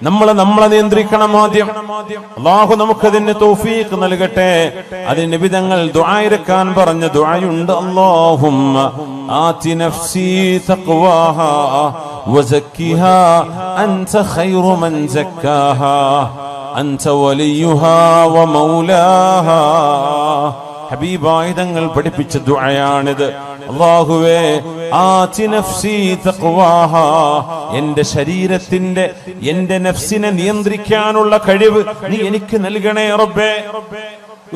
നമ്മളെ നിയന്ത്രിക്കണം ആദ്യം. അല്ലാഹു നമുക്കതിന് തൗഫീഖ് നൽകട്ടെ. അതിന് നബി തങ്ങൾ ദുആയിരക്കാൻ പറഞ്ഞ ദുആയുണ്ട്. അല്ലാഹുമ്മ ആതി നഫ്സി തഖ്വാഹാ വസക്കിഹാ അൻത ഖൈറു മൻ സക്കാഹാ അൻത വലിയുഹാ വമൗലാഹാ. ഹബീബായ തങ്ങൾ പഠിപ്പിച്ച ദുആയാണിത്. അല്ലാഹുവേ ആതി നഫ്സി തഖ്വാഹാ, എന്റെ ശരീരത്തിന്റെ എന്റെ നഫ്സിനെ നിയന്ത്രിക്കാനുള്ള കഴിവ് നീ എനിക്ക് നൽകണേ റബ്ബേ.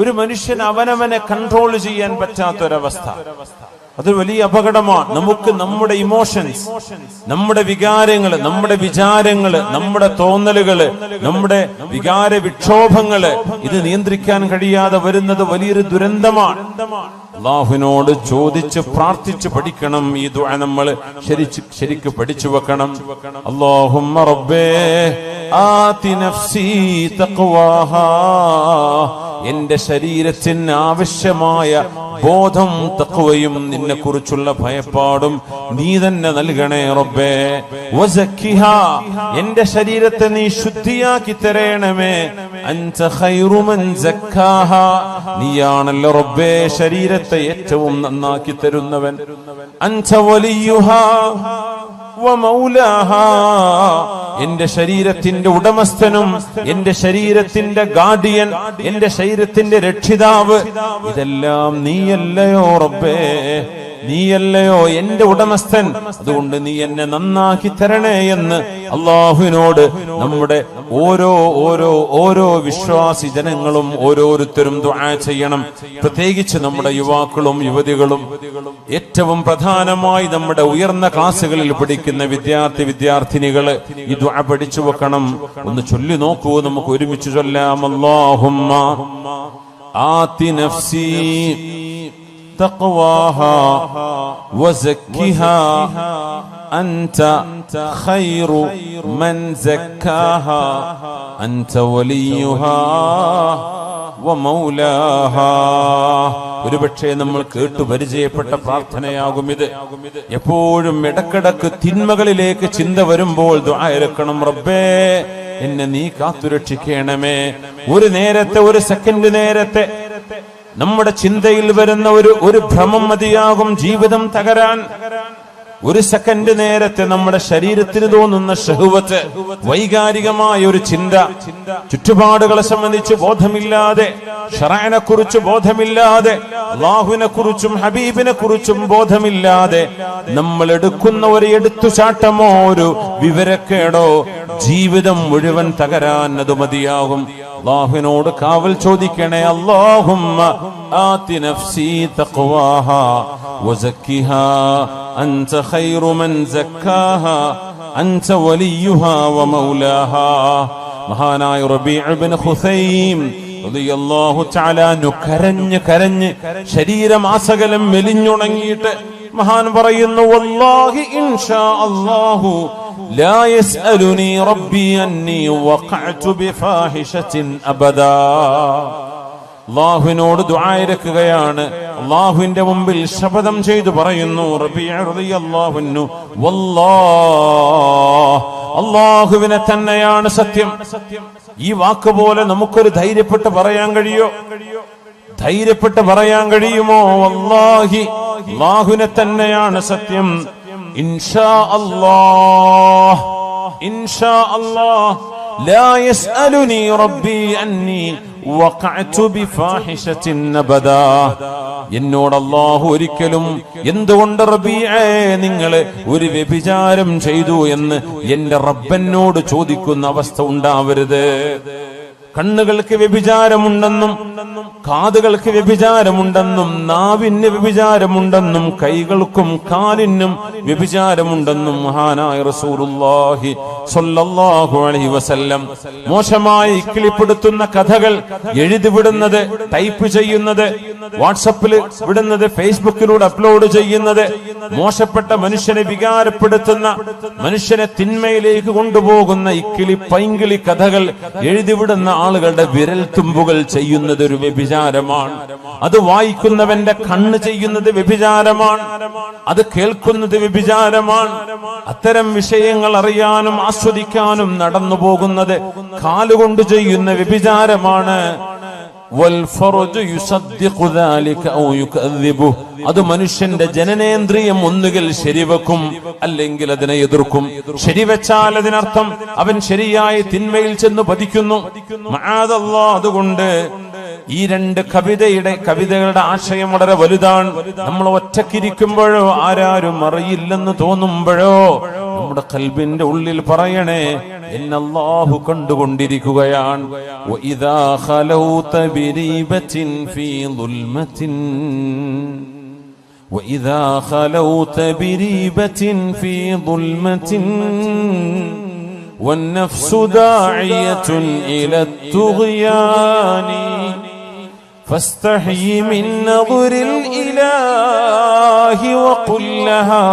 ഒരു മനുഷ്യൻ അവനവനെ കൺട്രോൾ ചെയ്യാൻ പറ്റാത്തൊരവസ്ഥ, അതൊരു വലിയ അപകടമാണ്. നമുക്ക് നമ്മുടെ ഇമോഷൻസ്, നമ്മുടെ വികാരങ്ങള്, നമ്മുടെ വിചാരങ്ങള്, നമ്മുടെ തോന്നലുകള്, നമ്മുടെ വികാര വിക്ഷോഭങ്ങള് ഇത് നിയന്ത്രിക്കാൻ കഴിയാതെ വരുന്നത് വലിയൊരു ദുരന്തമാണ്. അല്ലാഹുവിനോട് ചോദിച്ച് പ്രാർത്ഥിച്ച് പഠിക്കണം. ഈ ദുആ നമ്മൾ ശരിക്ക് പഠിച്ചു വെക്കണം. അല്ലാഹുമ്മ റബ്ബേ ആതി നഫ്സി തഖ്വാഹാ, എന്റെ ശരീരത്തിന് ആവശ്യമായ ബോധം തഖ്വയും നിന്നെ കുറിച്ചുള്ള ഭയപ്പാടും നീ തന്നെ നൽകണേ റബ്ബേ. വസക്കിഹാ, എന്റെ ശരീരത്തെ നീ ശുദ്ധിയാക്കി തരണമേ. അൻത ഖൈറു മൻ സക്കാഹാ, നീയാണല്ലോ റബ്ബേ ശരീരത്തെ ഏറ്റവും നന്നാക്കി തരുന്നവൻ. അൻത വലിയുഹാ വമൗലാഹാ, എന്റെ ശരീരത്തിന്റെ ഉടമസ്ഥനും എന്റെ ശരീരത്തിന്റെ ഗാർഡിയൻ, എന്റെ ശരീരത്തിന്റെ രക്ഷിതാവ്, ഇതെല്ലാം നീയല്ലയോ റബ്ബേ, നീയല്ലയോ എന്റെ ഉടമസ്ഥൻ. അതുകൊണ്ട് നീ എന്നെ നന്നാക്കി തരണേ എന്ന് അള്ളാഹുവിനോട് നമ്മുടെ ഓരോ വിശ്വാസി ജനങ്ങളും ഓരോരുത്തരും ദുആ ചെയ്യണം. പ്രത്യേകിച്ച് നമ്മുടെ യുവാക്കളും യുവതികളും, ഏറ്റവും പ്രധാനമായി നമ്മുടെ ഉയർന്ന ക്ലാസ്സുകളിൽ പഠിക്കുന്ന വിദ്യാർത്ഥിനികള് ഈ ദുആ പഠിച്ചു വെക്കണം. ഒന്ന് ചൊല്ലി നോക്കൂ, നമുക്ക് ഒരുമിച്ച് ചൊല്ലാം. അല്ലാഹുമ്മ ആതി നഫ്സി തഖ്വാഹാ വസക്കിഹാ അൻത ഖൈറു മൻ സക്കാഹാ അൻത വലിയുഹാ വമൗലാഹാ. ഒരുപക്ഷെ നമ്മൾ കേട്ടു പരിചയപ്പെട്ട പ്രാർത്ഥനയാകും ഇത്. എപ്പോഴും ഇടക്കിടക്ക് തിന്മകളിലേക്ക് ചിന്ത വരുമ്പോൾ ദുആ ഇറക്കണം. റബ്ബേ എന്നെ നീ കാത്തുരക്ഷിക്കണമേ. ഒരു നേരത്തെ, ഒരു സെക്കൻഡ് നേരത്തെ നമ്മുടെ ചിന്തയിൽ വരുന്ന ഒരു ഭ്രമം മതിയാകും ജീവിതം തകരാൻ. ഒരു സെക്കൻഡ് നേരത്തെ നമ്മുടെ ശരീരത്തിന് തോന്നുന്ന ഷഹ്വത്ത്, വൈകാരികമായ ഒരു ചിന്ത, ചുറ്റുപാടുകളെ സംബന്ധിച്ച് ബോധമില്ലാതെ, ശറഅനെ കുറിച്ച് ബോധമില്ലാതെ, അല്ലാഹുവിനെ കുറിച്ചും ഹബീബിനെ കുറിച്ചും ബോധമില്ലാതെ നമ്മൾ എടുക്കുന്ന ഒരു എടുത്തുചാട്ടമോ ഒരു വിവരക്കേടോ ജീവിതം മുഴുവൻ തകരാൻ അത് മതിയാകും. അല്ലാഹുവിനോട് കാവൽ ചോദിക്കണേ. അല്ലാഹുമ്മ ആതി നഫ്സി തഖ്വാഹാ വസക്കിഹാ അൻത ഖൈറു മൻ സക്കാഹാ അൻത വലിയുഹാ വമൗലാഹാ. മഹാനായ റബീഅ ഇബ്നു ഖുസൈം റളിയല്ലാഹു തആല അൻഹു കരഞ്ഞ് ശരീരമാസകലം മെലിഞ്ഞുണങ്ങിയിട്ട് മഹാൻ പറയുന്നു, വല്ലാഹി ഇൻഷാ അല്ലാഹു ലാ യസ്അലുനി റബ്ബി അന്നി വഖഅതു ബിഫാഹിശത്തിൻ അബദാ. അല്ലാഹുവിനോട് ദുആ ഇറക്കുകയാണ്. അല്ലാഹുവിന്റെ മുമ്പിൽ ശപഥം ചെയ്തു പറയുന്നു റബീഅ റളിയല്ലാഹു അൻഹു, വല്ലാഹ്, അല്ലാഹുവിനെ തന്നെയാണ് സത്യം. ഈ വാക്ക് പോലെ നമുക്കൊരു ധൈര്യപ്പെട്ട് പറയാൻ കഴിയോ? ധൈര്യപ്പെട്ട് പറയാൻ കഴിയുമോ? വല്ലാഹി, അല്ലാഹുവിനെ തന്നെയാണ് സത്യം. ഇൻഷാ അല്ലാഹ്, ഇൻഷാ അല്ലാഹ് ലാ യസ്അലുനി റബ്ബി അന്നി വഖഅതു ബിഫാഹിശത്തിൻ അബദാ. എന്നോട് അല്ലാഹു ഒരിക്കലും എന്തുകൊണ്ട് റബീഅേ നിങ്ങൾ ഒരു വ്യഭിചാരം ചെയ്തു എന്ന് എന്റെ റബ്ബനോട് ചോദിക്കുന്ന അവസ്ഥ ഉണ്ടാവരുത്. കണ്ണുകൾക്ക് വ്യഭിചാരമുണ്ടെന്നും കാതുകൾക്ക് വ്യഭിചാരമുണ്ടെന്നും നാവിന് വ്യഭിചാരമുണ്ടെന്നും കൈകൾക്കും കാലിനും വ്യഭിചാരമുണ്ടെന്നും മഹാനായ റസൂലുള്ളാഹി സ്വല്ലല്ലാഹു അലൈഹി വസല്ലം മോശമായി കിളിപ്പെടുത്തുന്ന കഥകൾ എഴുതിവിടുന്നത്, ടൈപ്പ് ചെയ്യുന്നത്, വാട്സപ്പിൽ വിടുന്നത്, ഫേസ്ബുക്കിലൂടെ അപ്ലോഡ് ചെയ്യുന്നത്, മോശപ്പെട്ട മനുഷ്യനെ വികാരപ്പെടുത്തുന്ന, മനുഷ്യനെ തിന്മയിലേക്ക് കൊണ്ടുപോകുന്ന ഇക്കിളി പൈങ്കിളി കഥകൾ എഴുതിവിടുന്ന ആളുകളുടെ വിരൽ തുമ്പുകൾ ചെയ്യുന്നത് ഒരു വ്യഭിചാരമാണ്. അത് വായിക്കുന്നവന്റെ കണ്ണ് ചെയ്യുന്നത് വ്യഭിചാരമാണ്. അത് കേൾക്കുന്നത് വ്യഭിചാരമാണ്. അത്തരം വിഷയങ്ങൾ അറിയാനും ആസ്വദിക്കാനും നടന്നു പോകുന്നത് കാലുകൊണ്ട് ചെയ്യുന്ന വ്യഭിചാരമാണ്. അത് മനുഷ്യന്റെ ജനനേന്ദ്രിയം ഒന്നുകിൽ ശരിവെക്കും, അല്ലെങ്കിൽ അതിനെ എതിർക്കും. ശരിവെച്ചാൽ അതിനർത്ഥം അവൻ ശരിയായ തിന്മയിൽ ചെന്ന് പതിക്കുന്നു. മഅദല്ലാഹ്. അതുകൊണ്ട് ഈ രണ്ട് കവിതകളുടെ ആശയം വളരെ വലുതാണ്. നമ്മൾ ഒറ്റക്കിരിക്കുമ്പോഴോ ആരാരും അറിയില്ലെന്ന് തോന്നുമ്പോഴോ നമ്മുടെ ഖൽബിന്റെ ഉള്ളിൽ പറയണേ, എന്നെ അല്ലാഹു കണ്ടുകൊണ്ടിരിക്കുകയാണ്. വഇദാ ഖലൗത ബിരീബത്തിൻ ഫീ ദുൽമത്തിൻ وإذا خلوت بريبة في ظلمة والنفس داعية إلى الطغيان فاستحي من نظر الإله وقل لها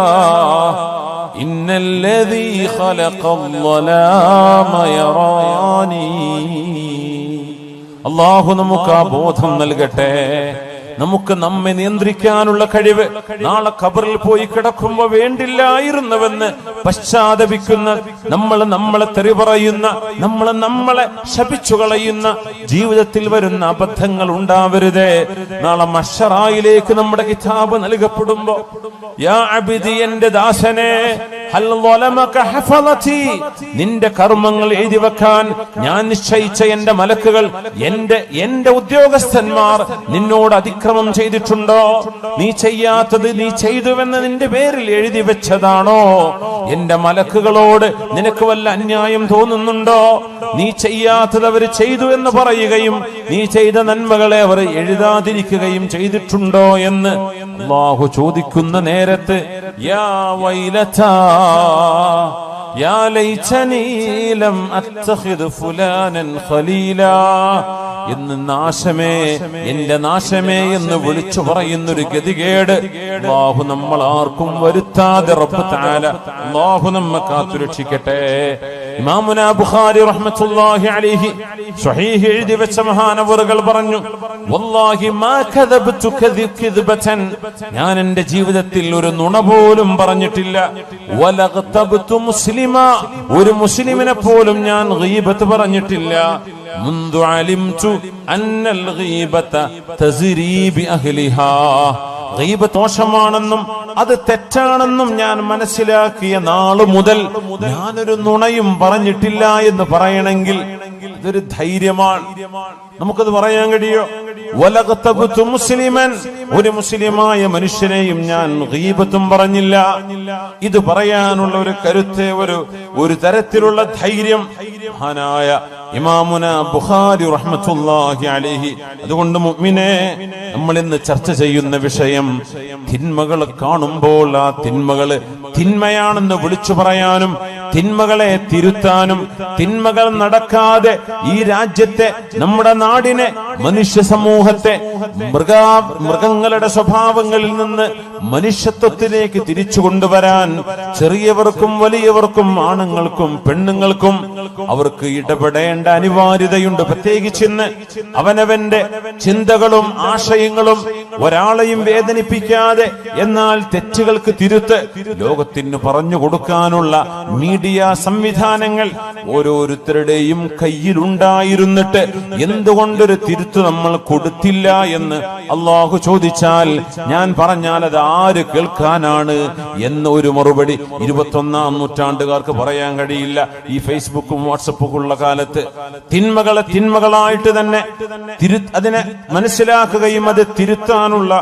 إن الذي خلق الظلام يراني. الله നമുക്ക് ആ ബോധം നൽകട്ടെ. നമുക്ക് നമ്മെ നിയന്ത്രിക്കാനുള്ള കഴിവ് നാളെ ഖബറിൽ പോയി കിടക്കുമ്പോ വേണ്ടില്ലായിരുന്നുവെന്ന് പശ്ചാത്തപിക്കുന്ന, നമ്മളെ തെറി പറയുന്ന, നമ്മളെ ശപിച്ചു കളയുന്ന ജീവിതത്തിൽ വരുന്ന അബദ്ധങ്ങൾ ഉണ്ടാവരുതേ. നാളെ മഹ്ശറായിലേക്ക് നമ്മുടെ കിതാബ് നൽകപ്പെടുമ്പോ, യാ അബ്ദി, എന്റെ ദാസനെ, ഹൽ ളലമക ഹഫളതി, നിന്റെ കർമ്മങ്ങൾ എഴുതി വെക്കാൻ ഞാൻ നിശ്ചയിച്ച എന്റെ മലക്കുകൾ, എന്റെ ഉദ്യോഗസ്ഥന്മാർ നിന്നോട് അതിക്രമം ചെയ്തിട്ടുണ്ടോ? നീ ചെയ്യാത്തത് നീ ചെയ്തുവെന്ന് നിന്റെ പേരിൽ എഴുതി വെച്ചതാണോ? എന്റെ മലക്കുകളോട് നിനക്ക് വല്ല അന്യായം തോന്നുന്നുണ്ടോ? നീ ചെയ്യാത്തത് അവർ ചെയ്തു എന്ന് പറയുകയും നീ ചെയ്ത നന്മകളെ അവർ എഴുതാതിരിക്കുകയും ചെയ്തിട്ടുണ്ടോ എന്ന് അല്ലാഹു ചോദിക്കുന്ന നേരത്ത്, യാ വൈലതാ യാ ലൈതനി ലം അത്തഖിദ് ഫുലാനൻ ഖലീലാ എന്ന് നാശമേ, എന്റെ നാശമേ എന്ന് വിളിച്ചു പറയുന്നൊരു ഗതികേട് അല്ലാഹു നമ്മൾ ആർക്കും വരുത്താതെ റബ്ബ് തആല അല്ലാഹു നമ്മെ കാത്തുരക്ഷിക്കട്ടെ. ഇമാമുനാ ബുഖാരി റഹ്മത്തുള്ളാഹി അലൈഹി സ്വഹീഹ് എഴുതി വെച്ച മഹാനവറുകൾ പറഞ്ഞു, വല്ലാഹി മാ കദബ്തു കദിബതൻ, ഞാൻ എന്റെ ജീവിതത്തിൽ ഒരു നുണ പോലും പറഞ്ഞിട്ടില്ല. വലഗ്തബ്തു മുസ്ലിമാ, ഒരു മുസ്ലിമിനെ പോലും ഞാൻ ഗീബത്ത് പറഞ്ഞിട്ടില്ല. മുൻദു അലിംതു അന്നൽ ഗീബത തസ്രി ബിഅഹ്ലിഹാ, ഗീബത്ത് ദോഷമാണെന്നും അത് തെറ്റാണെന്നും ഞാൻ മനസ്സിലാക്കിയ നാളു മുതൽ ഞാനൊരു നുണയും പറഞ്ഞിട്ടില്ല എന്ന് പറയണമെങ്കിൽ ഇതൊരു ധൈര്യമാണ്. നമുക്കത് പറയാൻ കഴിയോ? വലഗ്തബ്തു മുസ്ലിമൻ, ഒരു മുസ്ലിമായ മനുഷ്യനെയും ഞാൻ ഗീബത്തും പറഞ്ഞില്ല. ഇത് പറയാനുള്ള ഒരു കരുത്ത്, ഒരു തരത്തിലുള്ള ധൈര്യം മഹാനായ ഇമാമുന ബുഖാരി റഹ്മത്തുള്ളാഹി അലൈഹി. അതുകൊണ്ട് മുഅ്മിനേ, നമ്മൾ ഇന്ന് ചർച്ച ചെയ്യുന്ന വിഷയം തിന്മകൾ കാണുമ്പോൾ ആ തിന്മകൾ തിന്മയാണെന്ന് വിളിച്ചു പറയാനും തിന്മകളെ തിരുത്താനും, തിന്മകൾ നടക്കാതെ ഈ രാജ്യത്തെ, നമ്മുടെ നാടിനെ, മനുഷ്യ സമൂഹത്തെ മൃഗങ്ങളുടെ സ്വഭാവങ്ങളിൽ നിന്ന് മനുഷ്യത്വത്തിലേക്ക് തിരിച്ചു കൊണ്ടുവരാൻ ചെറിയവർക്കും വലിയവർക്കും ആണുങ്ങൾക്കും പെണ്ണുങ്ങൾക്കും അവർക്ക് ഇടപെടേണ്ട അനിവാര്യതയുണ്ട്. പ്രത്യേകിച്ച് അവനവന്റെ ചിന്തകളും ആശയങ്ങളും ഒരാളെയും വേദനിപ്പിക്കാതെ എന്നാൽ തെറ്റുകൾക്ക് തിരുത്ത് ലോകത്തിന് പറഞ്ഞു കൊടുക്കാനുള്ള മീഡിയ സംവിധാനങ്ങൾ ഓരോരുത്തരുടെയും കയ്യിലുണ്ടായിരുന്നിട്ട് എന്തുകൊണ്ടൊരു തിരുത്ത് നമ്മൾ കൊടുത്തില്ല എന്ന് അള്ളാഹു ചോദിച്ചാൽ ഞാൻ പറഞ്ഞാൽ അത് ആര് കേൾക്കാനാണ് എന്ന ഒരു മറുപടി 21ാം നൂറ്റാണ്ടുകാർക്ക് പറയാൻ കഴിയില്ല. ഈ ഫേസ്ബുക്കും വാട്സപ്പും ഉള്ള കാലത്ത് തിന്മകളെ തിന്മകളായിട്ട് തന്നെ അതിനെ മനസ്സിലാക്കുകയും അത് തിരുത്താനുള്ള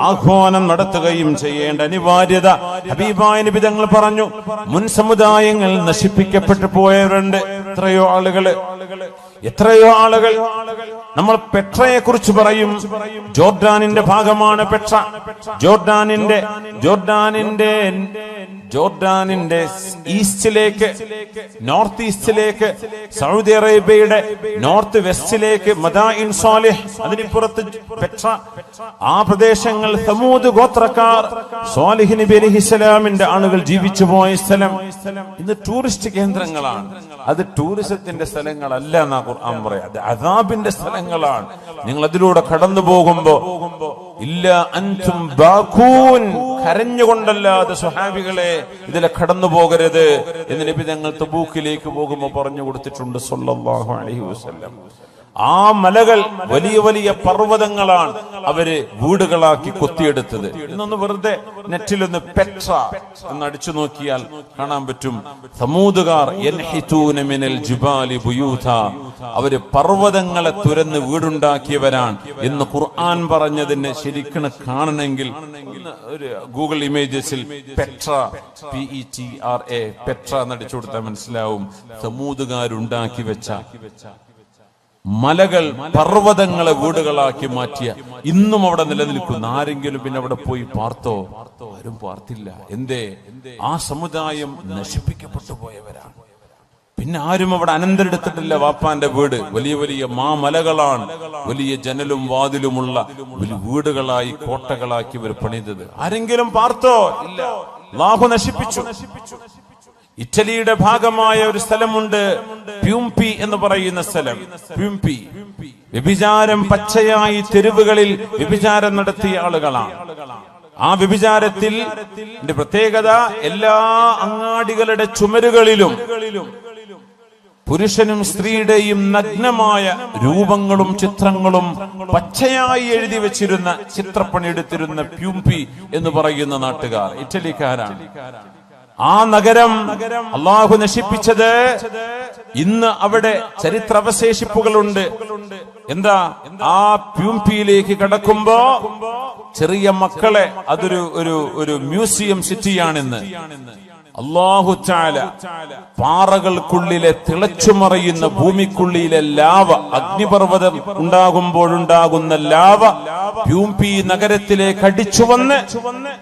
ആഹ്വാനം നടത്തുകയും ചെയ്യേണ്ട അനിവാര്യത ഹബീബായ നബി തങ്ങൾ പറഞ്ഞു. മുൻ സമുദായങ്ങൾ നശിപ്പിക്കപ്പെട്ടു പോയവരുണ്ട്. എത്രയോ ആളുകൾ നമ്മൾ പെട്രയെ കുറിച്ച് പറയും. ജോർഡാനിന്റെ ഭാഗമാണ് പെട്ര. ജോർഡാനിന്റെ ഈസ്റ്റിലേക്ക്, നോർത്ത് ഈസ്റ്റിലേക്ക്, സൗദി അറേബ്യയുടെ നോർത്ത് വെസ്റ്റിലേക്ക് മദായിൻ സാലിഹ്, അതിനിപ്പുറത്ത് പെട്ര, ആ പ്രദേശങ്ങൾ സമൂദ് ഗോത്രക്കാർ, സ്വാലിഹ് നബി അലൈഹിസ്സലാമിന്റെ ആളുകൾ ജീവിച്ചു പോയ സ്ഥലം ഇന്ന് ടൂറിസ്റ്റ് കേന്ദ്രങ്ങളാണ്. അത് ടൂറിസത്തിന്റെ സ്ഥലങ്ങളല്ല എന്നാ ഖുർആൻ പറയാം. അത് അദാബിന്റെ സ്ഥലങ്ങളാണ്. നിങ്ങൾ അതിലൂടെ കടന്നു പോകുമ്പോ ഇല്ല അൻതും ബാഖൂൻ, കരഞ്ഞുകൊണ്ടല്ലാതെ സ്വഹാബികളെ ഇതിലെ കടന്നു പോകരുത് എന്ന് നബി തങ്ങൾ തബൂക്കിലേക്ക് പോകുമ്പോൾ പറഞ്ഞു കൊടുത്തിട്ടുണ്ട് സല്ലല്ലാഹു അലൈഹി വസല്ലം. ആ മലകൾ വലിയ വലിയ പർവ്വതങ്ങളാണ് അവര് വീടുകളാക്കി കൊത്തിയെടുത്തത്. ഇന്നൊന്ന് വെറുതെ നെറ്റിലൊന്ന് പെട്ര എന്ന് അടിച്ചു നോക്കിയാൽ കാണാൻ പറ്റും. സമൂദുകാർ യൻഹിതൂന മിനൽ ജിബാലി ബുയൂത, അവര് പർവ്വതങ്ങളെ തുരന്ന് വീടുണ്ടാക്കിയവരാണ് എന്ന് ഖുർആൻ പറഞ്ഞതിന് ശരിക്കും കാണണമെങ്കിൽ ഒരു ഗൂഗിൾ ഇമേജസിൽ പെട്ര PETRA പെട്ര എന്നടിച്ചു കൊടുത്താൽ മനസ്സിലാവും. സമൂദുകാരുണ്ടാക്കി വെച്ച മലകൾ പർവ്വതങ്ങളെ വീടുകളാക്കി മാറ്റിയ ഇന്നും അവിടെ നിലനിൽക്കുന്ന ആരെങ്കിലും പിന്നെ അവിടെ പോയി പാർത്തോ? ആരും പാർത്തില്ല. എന്തേ? ആ സമുദായം നശിപ്പിക്കപ്പെട്ടു പോയവരാണ്. പിന്നെ ആരും അവിടെ അനന്തരെടുത്തിട്ടില്ല. വാപ്പാന്റെ വീട് വലിയ വലിയ മാമലകളാണ്, വലിയ ജനലും വാതിലുമുള്ള വലിയ വീടുകളായി കോട്ടകളാക്കി ഇവർ പണിതത്. ആരെങ്കിലും പാർത്തോ? ഇല്ല. അല്ലാഹു നശിപ്പിച്ചു. ഇറ്റലിയുടെ ഭാഗമായ ഒരു സ്ഥലമുണ്ട്, പ്യൂംപി എന്ന് പറയുന്ന സ്ഥലം. പ്യൂംപി വ്യഭിചാരം പച്ചയായി തെരുവുകളിൽ വ്യഭിചാരം നടത്തിയ ആളുകളാണ്. ആ വ്യഭിചാരത്തിൽ പ്രത്യേകത, എല്ലാ അങ്ങാടികളുടെ ചുമരുകളിലും പുരുഷനും സ്ത്രീയുടെയും നഗ്നമായ രൂപങ്ങളും ചിത്രങ്ങളും പച്ചയായി എഴുതി വെച്ചിരുന്ന ചിത്രപ്പണി എടുത്തിരുന്ന പ്യൂംപി എന്ന് പറയുന്ന നാട്ടുകാർ ഇറ്റലിക്കാരാണ്. ആ നഗരം അള്ളാഹു നശിപ്പിച്ചത്. ഇന്ന് അവിടെ ചരിത്രാവശേഷിപ്പുകളുണ്ട്. എന്താ? ആ പ്യൂംപിയിലേക്ക് കടക്കുമ്പോ ചെറിയ മക്കളെ, അതൊരു ഒരു മ്യൂസിയം സിറ്റിയാണിന്ന്. അല്ലാഹു തആല പാറകൾക്കുള്ളിലെ തിളച്ചുമറിയുന്ന ഭൂമിക്കുള്ളിലെ ലാവ, അഗ്നിപർവ്വതം ഉണ്ടാകുമ്പോഴുണ്ടാകുന്ന ലാവ പ്യൂംപി നഗരത്തിലേക്ക് അടിച്ചു വന്ന്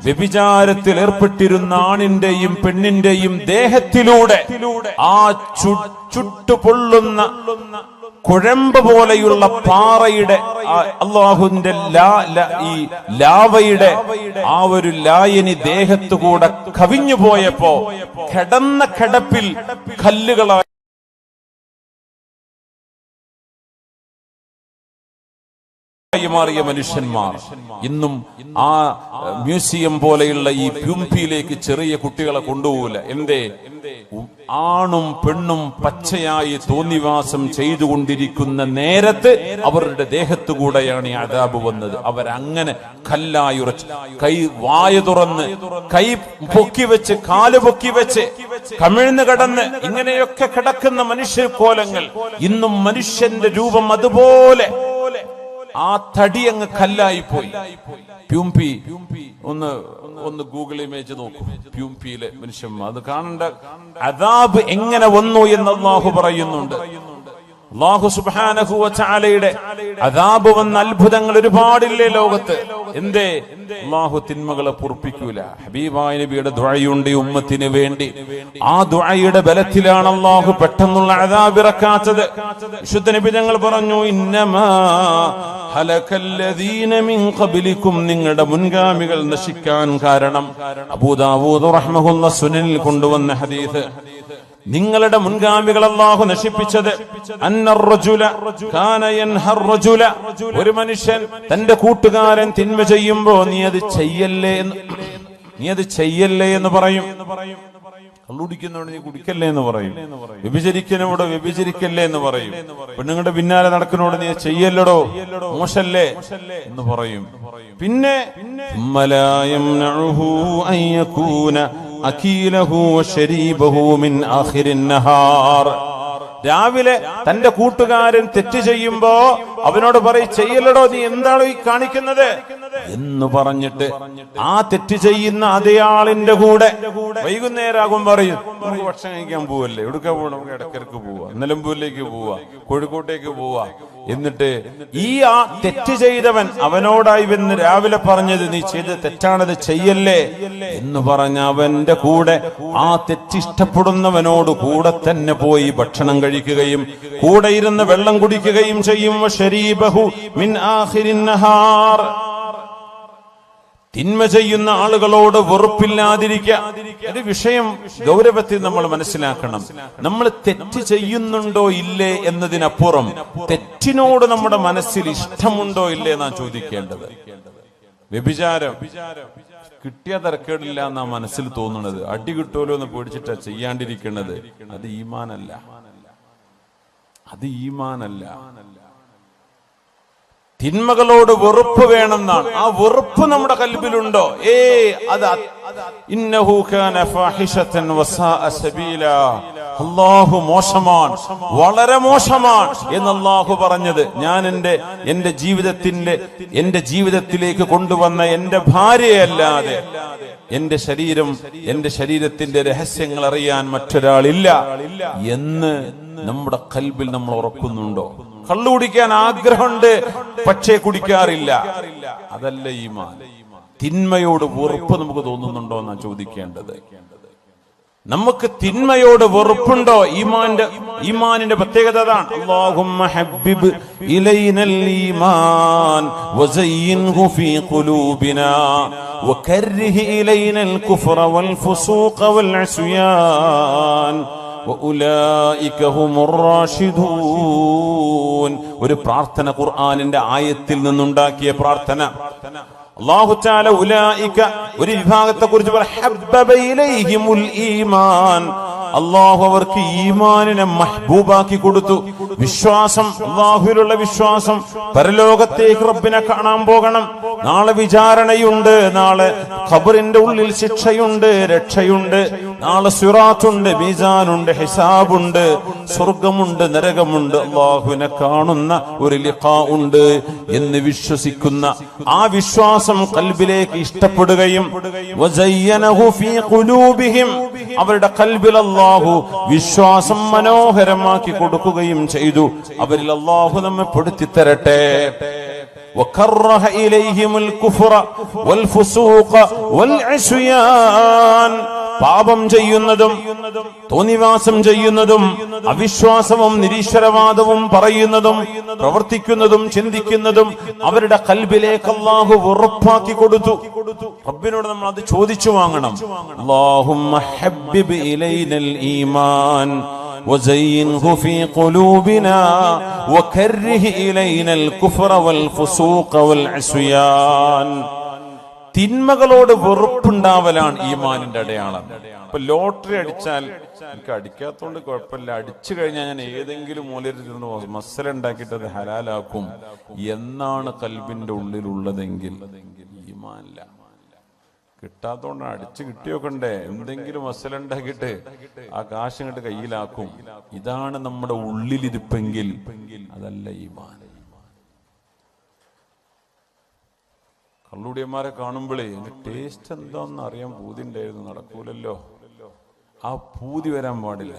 വ്യഭിചാരത്തിൽ ഏർപ്പെട്ടിരുന്ന ആണിന്റെയും പെണ്ണിന്റെയും ദേഹത്തിലൂടെ ആ ചുട്ടുപൊള്ളുന്ന കുഴമ്പ് പോലെയുള്ള പാറയുടെ അള്ളാഹുവിന്റെ ഈ ലാവയുടെ ആ ഒരു ലായനി ദേഹത്തുകൂടെ കവിഞ്ഞു പോയപ്പോ കിടന്ന കിടപ്പിൽ കല്ലുകളായി മാറിയ മനുഷ്യന്മാർ ഇന്നും ആ മ്യൂസിയം പോലെയുള്ള ഈ പ്യൂംപിയിലേക്ക് ചെറിയ കുട്ടികളെ കൊണ്ടുപോകില്ല. എന്തേ? ആണും പെണ്ണും പച്ചയായി തോന്നിവാസം ചെയ്തുകൊണ്ടിരിക്കുന്ന നേരത്ത് അവരുടെ ദേഹത്തുകൂടെയാണ് ഈ അദാബ് വന്നത്. അവരങ്ങനെ കല്ലായി ഉറച്ച്, കൈ വായ തുറന്ന്, കൈ പൊക്കി വെച്ച്, കാല് പൊക്കി വെച്ച്, കമിഴ്ന്ന് കിടന്ന് ഇങ്ങനെയൊക്കെ കിടക്കുന്ന മനുഷ്യ കോലങ്ങൾ. ഇന്നും മനുഷ്യന്റെ രൂപം അതുപോലെ ആ തടി അങ്ങ് കല്ലായി പോയി. പ്യൂംപി ഒന്ന് ഗൂഗിൾ ഇമേജ് നോക്കൂ. പ്യൂംപിയിലെ മനുഷ്യന്മാർ അത് കാണേണ്ട. അദാബ് എങ്ങനെ വന്നു എന്ന് അല്ലാഹു പറയുന്നുണ്ട്. അല്ലാഹു സുബ്ഹാനഹു വ തആലയുടെ അദാബ് വന്ന അത്ഭുതങ്ങൾ ഒരുപാടില്ലേ ലോകത്ത്. എന്തേ? അല്ലാഹു തിന്മകളെ പൊറുപ്പിക്കൂല. ഹബീബായ നബിയുടെ ദുആയുണ്ട് ഉമ്മത്തിന് വേണ്ടി. ആ ദുആയുടെ ബലത്തിലാണ് അല്ലാഹു പെട്ടെന്നുള്ള അദാബ് ഇറക്കാത്തത്. വിശുദ്ധ നബി തങ്ങൾ പറഞ്ഞു, ഇന്നമാ ഹലകല്ലദീന മിൻ ഖബ്ലികും, നിങ്ങളുടെ മുൻഗാമികൾ നശിക്കാൻ കാരണം. അബൂ ദാവൂദ് റഹ്മഹുല്ലാഹ് സുനനിൽ കൊണ്ടുവന്ന ഹദീസ്. നിങ്ങളുടെ മുൻഗാമികൾ അല്ലാഹു നശിപ്പിച്ചത്, ഒരു മനുഷ്യൻ തന്റെ കൂട്ടുകാരൻ തിന്മ ചെയ്യുമ്പോ നീ അത് ചെയ്യല്ലേ എന്ന് പറയും. കള്ളുടിക്കുന്നോട് നീ കുടിക്കല്ലേ എന്ന് പറയും. വ്യഭിചരിക്കുന്നോട് വ്യഭിചരിക്കല്ലേ എന്ന് പറയും. പെണ്ണുങ്ങളുടെ പിന്നാലെ നടക്കുന്നോട് നീ ചെയ്യല്ലടോ, മോശല്ലേ എന്ന് പറയും. പിന്നെ രാവിലെ തന്റെ കൂട്ടുകാരൻ തെറ്റ് ചെയ്യുമ്പോ അവനോട് പറയും, ചെയ്യല്ലടോ, നീ എന്താണോ ഈ കാണിക്കുന്നത് എന്ന് പറഞ്ഞിട്ട് ആ തെറ്റ് ചെയ്യുന്ന അതേ ആളിന്റെ കൂടെ വൈകുന്നേരമാകും പറയും, നമുക്ക് ഭക്ഷണം കഴിക്കാൻ പോവല്ലേ, എവിടുക്ക പോവാ, നമുക്ക് ഇടക്കിടക്ക് പോവാ, നിലമ്പൂരിലേക്ക് പോവാ, കോഴിക്കോട്ടേക്ക് പോവാ. എന്നിട്ട് ഈ ആ തെറ്റ് ചെയ്തവൻ അവനോടായി വന്ന് രാവിലെ പറഞ്ഞത് നീ ചെയ്ത് തെറ്റാണത്, ചെയ്യല്ലേ എന്ന് പറഞ്ഞ അവന്റെ കൂടെ ആ തെറ്റിഷ്ടപ്പെടുന്നവനോട് കൂടെ തന്നെ പോയി ഭക്ഷണം കഴിക്കുകയും കൂടെ ഇരുന്ന് വെള്ളം കുടിക്കുകയും ചെയ്യും. ശരീബഹു മിൻ ആഖിരിൻ നഹാർ, തിന്മ ചെയ്യുന്ന ആളുകളോട് വെറുപ്പില്ലാതിരിക്കുക. ഒരു വിഷയം ഗൗരവത്തിൽ നമ്മൾ മനസ്സിലാക്കണം. നമ്മൾ തെറ്റ് ചെയ്യുന്നുണ്ടോ ഇല്ലേ എന്നതിനപ്പുറം തെറ്റിനോട് നമ്മുടെ മനസ്സിൽ ഇഷ്ടമുണ്ടോ ഇല്ലേ എന്നാ ചോദിക്കേണ്ടത്. വ്യഭിചാരം കിട്ടിയ തരക്കേടില്ല എന്നാ മനസ്സിൽ തോന്നുന്നത്. അടി കിട്ടുമല്ലോ എന്ന് പേടിച്ചിട്ടാ ചെയ്യാണ്ടിരിക്കുന്നത്. അത് ഈമാനല്ല, അത് ഈമാനല്ല. തിന്മകളോട് വെറുപ്പ് വേണമെന്നാണ്. ആ വെറുപ്പ് നമ്മുടെ കൽബിലുണ്ടോ? അത് ഇന്നഹു കാന ഫാഹിഷതൻ വസാഅ സബീല. അല്ലാഹു മോശമാണ്, വളരെ മോശമാണ് എന്ന് അല്ലാഹു പറഞ്ഞത് ഞാൻ എന്റെ ജീവിതത്തിലേക്ക് കൊണ്ടുവന്ന എന്റെ ഭാര്യയല്ലാതെ എന്റെ ശരീരത്തിന്റെ രഹസ്യങ്ങൾ അറിയാൻ മറ്റൊരാളില്ല എന്ന് നമ്മുടെ കൽബിൽ നമ്മൾ ഉറക്കുന്നുണ്ടോ? കള്ളു കുടിക്കാൻ ആഗ്രഹമുണ്ട്, പക്ഷേ കുടിക്കാറില്ല. അതല്ല ഈമാൻ. തിന്മയോട് വെറുപ്പ് നമുക്ക് തോന്നുന്നുണ്ടോ എന്നാ ചോദിക്കേണ്ടത്. നമുക്ക് തിന്മയോട് വെറുപ്പുണ്ടോ? ഈമാനിന്റെ പ്രത്യേകത അതാണ്. അല്ലാഹുമ്മ ഹബ്ബിബ് ഇലൈനൽ ഈമാൻ വസയ്യിൻഹു ഫീ ഖുലൂബിനാ വകർരിഹ് ഇലൈനൽ കുഫ്റ വൽ ഫുസൂഖ വൽ അസ്യാൻ വഉലൈക ഹുമുർ റാഷിദൂൻ. ഒരു പ്രാർത്ഥന, ഖുർആനിന്റെ ആയത്തിൽ നിന്നുണ്ടാക്കിയ പ്രാർത്ഥന. അല്ലാഹു തആല ഉലൈക ഒരു വിഭാഗത്തെ കുറിച്ച് ഹബ്ബബ ഇലൈഹിമുൽ ഈമാൻ. അല്ലാഹു അവർക്ക് ഈമാനിനെ മഹ്ബൂബാക്കി കൊടുത്തു. വിശ്വാസം, അല്ലാഹുവിലുള്ള വിശ്വാസം, പരലോകത്തേക്ക് റബ്ബിനെ കാണാൻ പോകണം, നാളെ വിചാരണയുണ്ട്, നാളെ ഖബറിന്റെ ഉള്ളിൽ ശിക്ഷയുണ്ട്, രക്ഷയുണ്ട്, നാളെ സിറാത്തുണ്ട്, മീസാനുണ്ട്, ഹിസാബുണ്ട്, സ്വർഗമുണ്ട്, നരകമുണ്ട്, അല്ലാഹുവിനെ കാണുന്ന ഒരു ലിഖാ ഉണ്ട് എന്ന് വിശ്വസിക്കുന്ന ആ വിശ്വാസം ഖൽബിലേക്ക് ഇഷ്ടപ്പെടുകയും വസയ്യനഹു ഫീ ഖുലൂബിഹിം അവരുടെ ഖൽബിൽ അല്ലാഹു വിശ്വാസം മനോഹരമാക്കി കൊടുക്കുകയും ചെയ്തു. അവരിൽ അല്ലാഹു നമ്മെ പെടുത്തി തരട്ടെ. വകറഹ ഇലൈഹിമുൽ കുഫ്റ വൽ ഫുസൂഖ വൽ അസ്യാൻ. പാപം ചെയ്യുന്നതും തോന്നിവാസം ചെയ്യുന്നതും അവിശ്വാസവും നിരീശ്വരവാദവും പറയുന്നതും പ്രവർത്തിക്കുന്നതും ചിന്തിക്കുന്നതും അവരുടെ ഖൽബിലേക്ക് അല്ലാഹു വെറുപ്പാക്കി കൊടുത്തു. റബ്ബിനോട് നമ്മൾ അത് ചോദിച്ചു വാങ്ങണം. അല്ലാഹുമ്മ ഹബ്ബിബ് ഇലൈനൽ ഈമാൻ വസയ്യിൻഹു ഫീ ഖുലൂബിനാ വകർരിഹ് ഇലൈനൽ കുഫ്റ വൽ ഫുസൂഖ വൽ അസ്യാൻ. തിന്മകളോട് വെറുപ്പുണ്ടാവലാണ് ഈമാനിന്റെ അടയാളം. ഇപ്പൊ ലോട്ടറി അടിച്ചാൽ എനിക്ക് അടിക്കാത്തോണ്ട് കുഴപ്പമില്ല, അടിച്ചു കഴിഞ്ഞാൽ ഞാൻ ഏതെങ്കിലും മൂലയിൽ മസല ഉണ്ടാക്കിയിട്ട് അത് ഹലാലാക്കും എന്നാണ് കൽബിന്റെ ഉള്ളിലുള്ളതെങ്കിൽ ഈമാനില്ല. കിട്ടാത്തോണ്ടാണ്, അടിച്ചു കിട്ടിയോക്കണ്ടേ, എന്തെങ്കിലും മസല ഉണ്ടാക്കിയിട്ട് ആ കാശ് ഇങ്ങോട്ട് കയ്യിലാക്കും. ഇതാണ് നമ്മുടെ ഉള്ളിലിരിപ്പെങ്കിൽ അതല്ല ഈമാൻ. കള്ളുടിയന്മാരെ കാണുമ്പോഴേ എന്റെ ടേസ്റ്റ് എന്താന്ന് അറിയാൻ പൂതി ഉണ്ടായിരുന്നു, നടക്കൂലല്ലോ. ആ പൂതി വരാൻ പാടില്ല.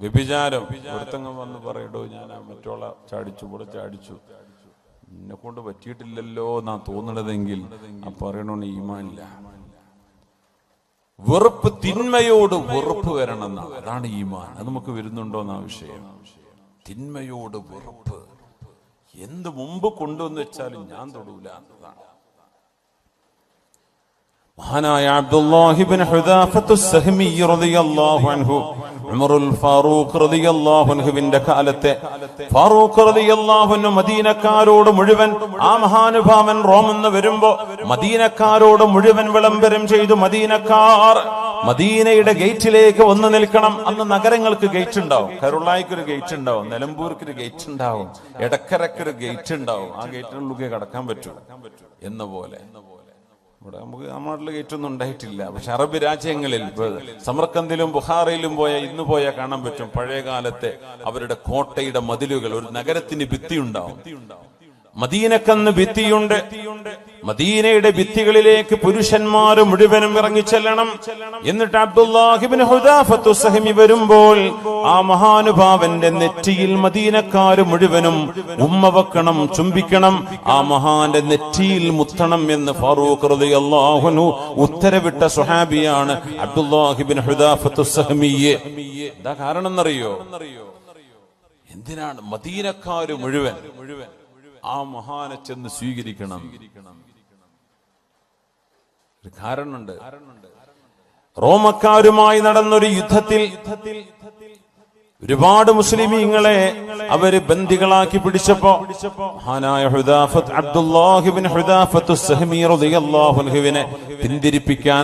വ്യഭിചാരം, ഒരുത്തങ്ങം വന്ന് പറയടോ ഞാൻ മറ്റോള ചാടിച്ചു, ഇവിടെ ചാടിച്ചു, എന്നെ കൊണ്ട് പറ്റിയിട്ടില്ലല്ലോ എന്നാ തോന്നണതെങ്കിൽ ആ പറയണോന്ന് ഈമാനില്ല. വെറുപ്പ്, തിന്മയോട് വെറുപ്പ് വരണം എന്നാണ്, അതാണ് ഈമാൻ. അത് നമുക്ക് വരുന്നുണ്ടോ എന്നാ വിഷയം. തിന്മയോട് വെറുപ്പ് എന്ത് മുമ്പ് കൊണ്ടുവന്ന് വെച്ചാലും ഞാൻ തൊടൂല എന്നതാണ്. മഹാനായ അബ്ദുല്ലാഹി ഇബ്നു ഹുദാഫത്തു സഹ്മി റളിയല്ലാഹു അൻഹു ഉമറുൽ ഫാറൂഖ് റളിയല്ലാഹു അൻഹുവിന്റെ കാലത്തെ ഫാറൂഖ് റളിയല്ലാഹു അൻഹു മദീനക്കാരോട് മുഴുവൻ, ആ മഹാനുഭാവൻ റോമെന്ന് വരുമ്പോ മദീനക്കാരോട് മുഴുവൻ വിളംബരം ചെയ്തു. മദീനക്കാർ മദീനയുടെ ഗേറ്റിലേക്ക് വന്നു നിൽക്കണം. അന്ന് നഗരങ്ങൾക്ക് ഗേറ്റ് ഉണ്ടാവും. കരുളായിക്കൊരു ഗേറ്റ് ഉണ്ടാവും, നിലമ്പൂർക്കൊരു ഗേറ്റ് ഉണ്ടാവും, എടക്കരക്കൊരു ഗേറ്റ് ഉണ്ടാവും. ആ ഗേറ്റിനുള്ളിൽ കടക്കാൻ പറ്റൂ എന്ന പോലെ. ഇവിടെ നമുക്ക് നമ്മുടെ നാട്ടിൽ ഗേറ്റ് ഒന്നും ഉണ്ടായിട്ടില്ല. പക്ഷെ അറബ് രാജ്യങ്ങളിൽ സമർക്കന്ദിലും ബുഖാറയിലും ഇന്ന് പോയാൽ കാണാൻ പറ്റും പഴയ കാലത്തെ അവരുടെ കോട്ടയുടെ മതിലുകൾ. ഒരു നഗരത്തിന് ഭിത്തി ഉണ്ടാവും. മദീനക്കന്ന് ഭിത്തിയുണ്ട്. മദീനയുടെ ഭിത്തികളിലേക്ക് പുരുഷന്മാർ മുഴുവനും ഇറങ്ങിച്ചെല്ലണം. എന്നിട്ട് അബ്ദുല്ലാഹി ഇബ്നു ഹുദാഫത്തു സഹ്മി വരുമ്പോൾ ആ മഹാനുഭാവന്റെ നെറ്റിയിൽ മദീനക്കാർ മുഴുവനും ഉമ്മ വെക്കണം, ചുംബിക്കണം, ആ മഹാന്റെ നെറ്റിയിൽ മുത്തണം എന്ന് ഫാറൂഖ് റളിയല്ലാഹു അൻഹു ഉത്തരവിട്ട സ്വഹാബിയാണ് അബ്ദുല്ലാഹി ഇബ്നു ഹുദാഫത്തു സഹ്മി. എന്താ കാരണം എന്നറിയോ? എന്തിനാണ് മദീനക്കാർ മുഴുവൻ ആ മഹാനെ ചെന്ന് സ്വീകരിക്കണം? ഒരു കാരണമുണ്ട്. റോമക്കാരുമായി നടന്നൊരു യുദ്ധത്തിൽ ഒരുപാട് മുസ്ലിമീങ്ങളെ അവര് ബന്ദികളാക്കി പിടിച്ചപ്പോ മഹാനായ ഹുദാഫത്ത് അബ്ദുല്ലാഹി ഇബ്നു ഹുദാഫത്ത് സഹമി റളിയല്ലാഹു അൻഹുവിനെ പിന്തിരിപ്പിക്കാൻ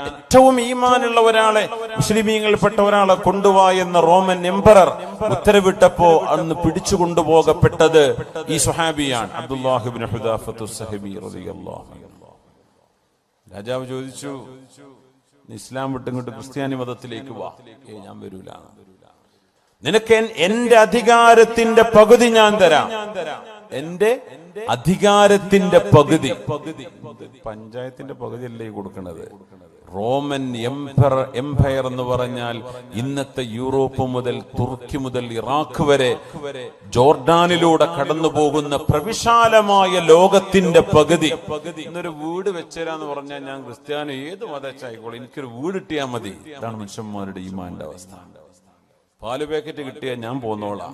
ഏറ്റവും ഈമാനുള്ള ഒരാളെ, മുസ്ലിമീങ്ങളിൽപ്പെട്ട ഒരാളെ കൊണ്ടുവാ എന്ന റോമൻ എംപറർ ഉത്തരവിട്ടപ്പോ അന്ന് പിടിച്ചു കൊണ്ടുപോകപ്പെട്ടത് ഈ സ്വഹാബിയാണ്, അബ്ദുല്ലാഹി ഇബ്നു ഹുദാഫത്ത് സഹമി റളിയല്ലാഹു അൻഹു. രാജാവ് ചോദിച്ചു, ഇസ്ലാം വിട്ടിങ്ങോട്ട് ക്രിസ്ത്യാനി മതത്തിലേക്ക് വാ. ഞാൻ വരൂല, നിനക്ക് എന്റെ അധികാരത്തിന്റെ പകുതി ഞാൻ തരാം. എന്റെ അധികാരത്തിന്റെ പകുതി, പഞ്ചായത്തിന്റെ പകുതി അല്ലേ കൊടുക്കുന്നത്. റോമൻ എംപയർ എന്ന് പറഞ്ഞാൽ ഇന്നത്തെ യൂറോപ്പ് മുതൽ തുർക്കി മുതൽ ഇറാഖ് വരെ ജോർഡാനിലൂടെ കടന്നു പോകുന്ന പ്രവിശാലമായ ലോകത്തിന്റെ പകുതി. ഇന്നൊരു വീട് വെച്ചേരാന്ന് പറഞ്ഞാൽ ഞാൻ ക്രിസ്ത്യാനി ഏത് മതച്ചായിക്കോളൂ, എനിക്കൊരു വീട് കിട്ടിയാൽ മതി. ഇതാണ് മനുഷ്യന്മാരുടെ ഈമാന്റെ അവസ്ഥ. പാല് പാക്കറ്റ് കിട്ടിയാൽ ഞാൻ പോന്നോളാം,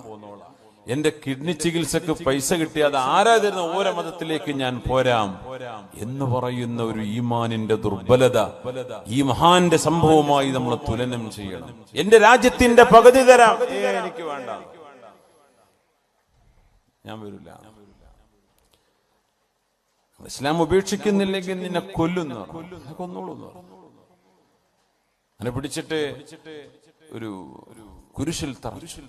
എന്റെ കിഡ്നി ചികിത്സക്ക് പൈസ കിട്ടിയാൽ അത് ആരാ തരുന്ന, ഓരോ മതത്തിലേക്ക് ഞാൻ പോരാം എന്ന് പറയുന്ന ഒരു ഈമാനിന്റെ ദുർബലത ഈ മഹാന്റെ സംഭവമായി നമ്മൾ തുലനം ചെയ്യണം. എന്റെ രാജ്യത്തിന്റെ പകുതി തരാം, എനിക്ക് വേണ്ട, ഞാൻ വരില്ല. ഇസ്ലാം ഉപേക്ഷിക്കുന്നില്ലെങ്കിൽ നിന്നെ കൊല്ലുന്നു, കൊന്നോളൂ. അങ്ങനെ പിടിച്ചിട്ട് ഒരു കുരിശിൽ തറച്ചു.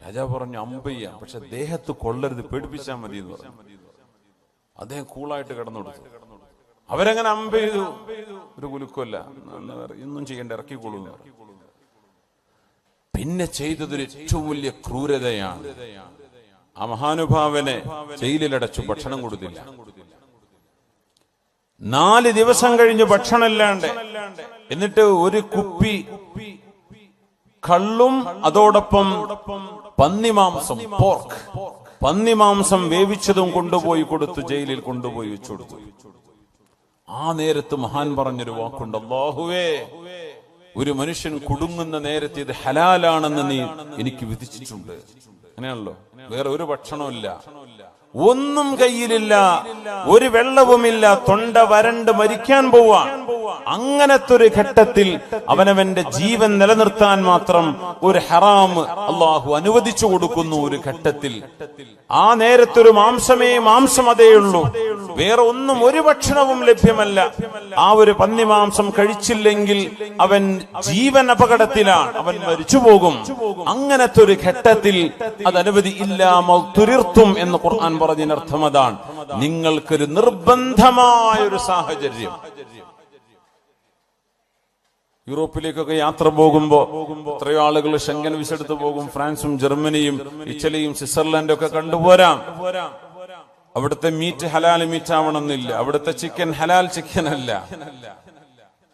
രാജാവ് പറഞ്ഞു അമ്പയ്യ, പക്ഷെ ദേഹത്ത് കൊള്ളരുത്, പേടിപ്പിച്ചാൽ മതി എന്ന് പറഞ്ഞു. അദ്ദേഹം കൂളായിട്ട് കിടന്നുകൊടുത്തു. അവരങ്ങനെ അമ്പ ചെയ്തു, ഒരു കുലുക്കല്ല, ഇന്നും ചെയ്യേണ്ട, ഇറക്കിക്കൊള്ളു. പിന്നെ ചെയ്തതൊരു ഏറ്റവും വലിയ ക്രൂരതയാണ്. ആ മഹാനുഭാവനെ ജയിലിലടച്ചു, ഭക്ഷണം കൊടുത്തില്ല. 4 ദിവസം കഴിഞ്ഞ് ഭക്ഷണമില്ലാണ്ട്, എന്നിട്ട് ഒരു കുപ്പി കള്ളും അതോടൊപ്പം പന്നിമാംസം, പോർക്ക്, പന്നിമാംസം വേവിച്ചതും കൊണ്ടുപോയി കൊടുത്തു, ജയിലിൽ കൊണ്ടുപോയി വെച്ചു കൊടുത്തു. ആ നേരത്ത് മഹാൻ പറഞ്ഞൊരു വാക്കുണ്ട്, അല്ലാഹുവേ, ഒരു മനുഷ്യൻ കുടുങ്ങുന്ന നേരത്തെ ഇത് ഹലാലാണെന്ന് നീ എനിക്ക് വിധിച്ചിട്ടുണ്ട്. അങ്ങനെയാണല്ലോ, വേറെ ഒരു ഭക്ഷണമില്ല, ഒന്നും കയ്യിലില്ല, ഒരു വെള്ളവുമില്ല, തൊണ്ട വരണ്ട് മരിക്കാൻ പോവാൻ. അങ്ങനത്തെ ഒരു ഘട്ടത്തിൽ അവനവന്റെ ജീവൻ നിലനിർത്താൻ മാത്രം ഒരു ഹറാം അള്ളാഹു അനുവദിച്ചു കൊടുക്കുന്നു. ഒരു ഘട്ടത്തിൽ ആ നേരത്തൊരു മാംസം അതേയുള്ളൂ, വേറെ ഒന്നും, ഒരു ഭക്ഷണവും ലഭ്യമല്ല. ആ ഒരു പന്നിമാംസം കഴിച്ചില്ലെങ്കിൽ അവൻ ജീവൻ അപകടത്തിലാണ്, അവൻ മരിച്ചുപോകും. അങ്ങനത്തെ ഒരു ഘട്ടത്തിൽ അത് അനുവദി ഇല്ലാമത്തുരിർത്തും എന്ന് ഖുർആൻ പറഞ്ഞതിനർത്ഥം അതാണ്, നിങ്ങൾക്കൊരു നിർബന്ധമായ ഒരു സാഹചര്യം. യൂറോപ്പിലേക്കൊക്കെ യാത്ര പോകുമ്പോ എത്രയോ ആളുകൾ ഷെങ്കൻ വിസ എടുത്ത് പോകും. ഫ്രാൻസും ജർമ്മനിയും ഇറ്റലിയും സ്വിറ്റ്സർലൻഡും ഒക്കെ കണ്ടുപോരാം. അവിടുത്തെ മീറ്റ് ഹലാൽ മീറ്റ് ആവണമെന്നില്ല, അവിടുത്തെ ചിക്കൻ ഹലാൽ ചിക്കൻ അല്ല.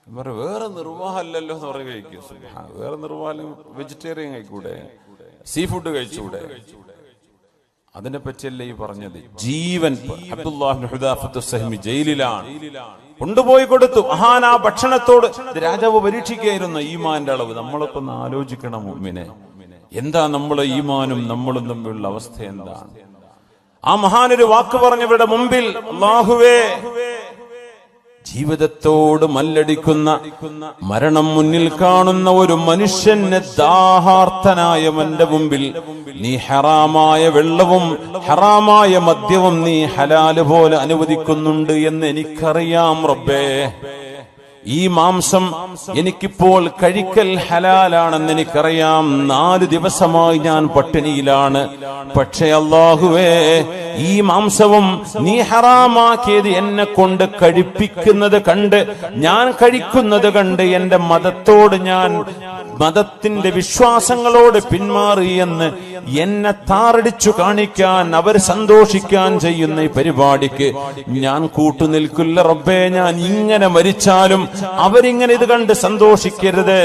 വേറെ നിർവാഹമല്ലല്ലോ എന്ന് പറഞ്ഞ് കഴിക്കും. വേറെ നിർവാഹം വെജിറ്റേറിയൻ കഴിക്കൂടെ, സീ ഫുഡ് കഴിച്ചൂടെ? അതിനെ പറ്റിയല്ലേ ഈ പറഞ്ഞത്. ജീവൻ അബ്ദുല്ലാഹി ഇബ്നു ഹുദാഫത്ത് സഹമി ജയിലിലാണ്, കൊണ്ടുപോയി കൊടുത്തു. മഹാൻ ആ ഭക്ഷണത്തോട് രാജാവ് പരീക്ഷിക്കുകയായിരുന്നു ഈമാന്റെ അളവ്. നമ്മളൊക്കെ ഒന്ന് ആലോചിക്കണം മുഅ്മിനെ, എന്താ നമ്മളെ ഈമാനും നമ്മളും തമ്മിലുള്ള അവസ്ഥ എന്താണ്? ആ മഹാനൊരു വാക്ക് പറഞ്ഞവരുടെ മുമ്പിൽ, അല്ലാഹുവേ, ജീവിതത്തോട് മല്ലടിക്കുന്ന, മരണം മുന്നിൽ കാണുന്ന ഒരു മനുഷ്യന് ദാഹാർത്തനായവന്റെ മുമ്പിൽ നീ ഹറാമായ വെള്ളവും ഹറാമായ മദ്യവും നീ ഹലാല് പോലെ അനുവദിക്കുന്നുണ്ട് എന്ന് എനിക്കറിയാം റബ്ബേ. ഈ മാംസം എനിക്കിപ്പോൾ കഴിക്കൽ ഹലാലാണെന്ന് എനിക്കറിയാം. 4 ദിവസമായി ഞാൻ പട്ടിണിയിലാണ്. പക്ഷേ അല്ലാഹുവേ, ഈ മാംസവും നീ ഹറാമാക്കിയത് എന്നെ കൊണ്ട് കഴിപ്പിക്കുന്നത് കണ്ട്, ഞാൻ കഴിക്കുന്നത് കണ്ട് എന്റെ മതത്തിന്റെ വിശ്വാസങ്ങളോട് പിന്മാറി എന്ന് എന്നെ താറടിച്ചു കാണിക്കാൻ, അവർ സന്തോഷിക്കാൻ ചെയ്യുന്ന ഈ പരിപാടിക്ക് ഞാൻ കൂട്ടുനിൽക്കില്ല റബ്ബേ. ഞാൻ ഇങ്ങനെ മരിച്ചാലും അവരിങ്ങനെ ഇത് കണ്ട് സന്തോഷിക്കരുത്,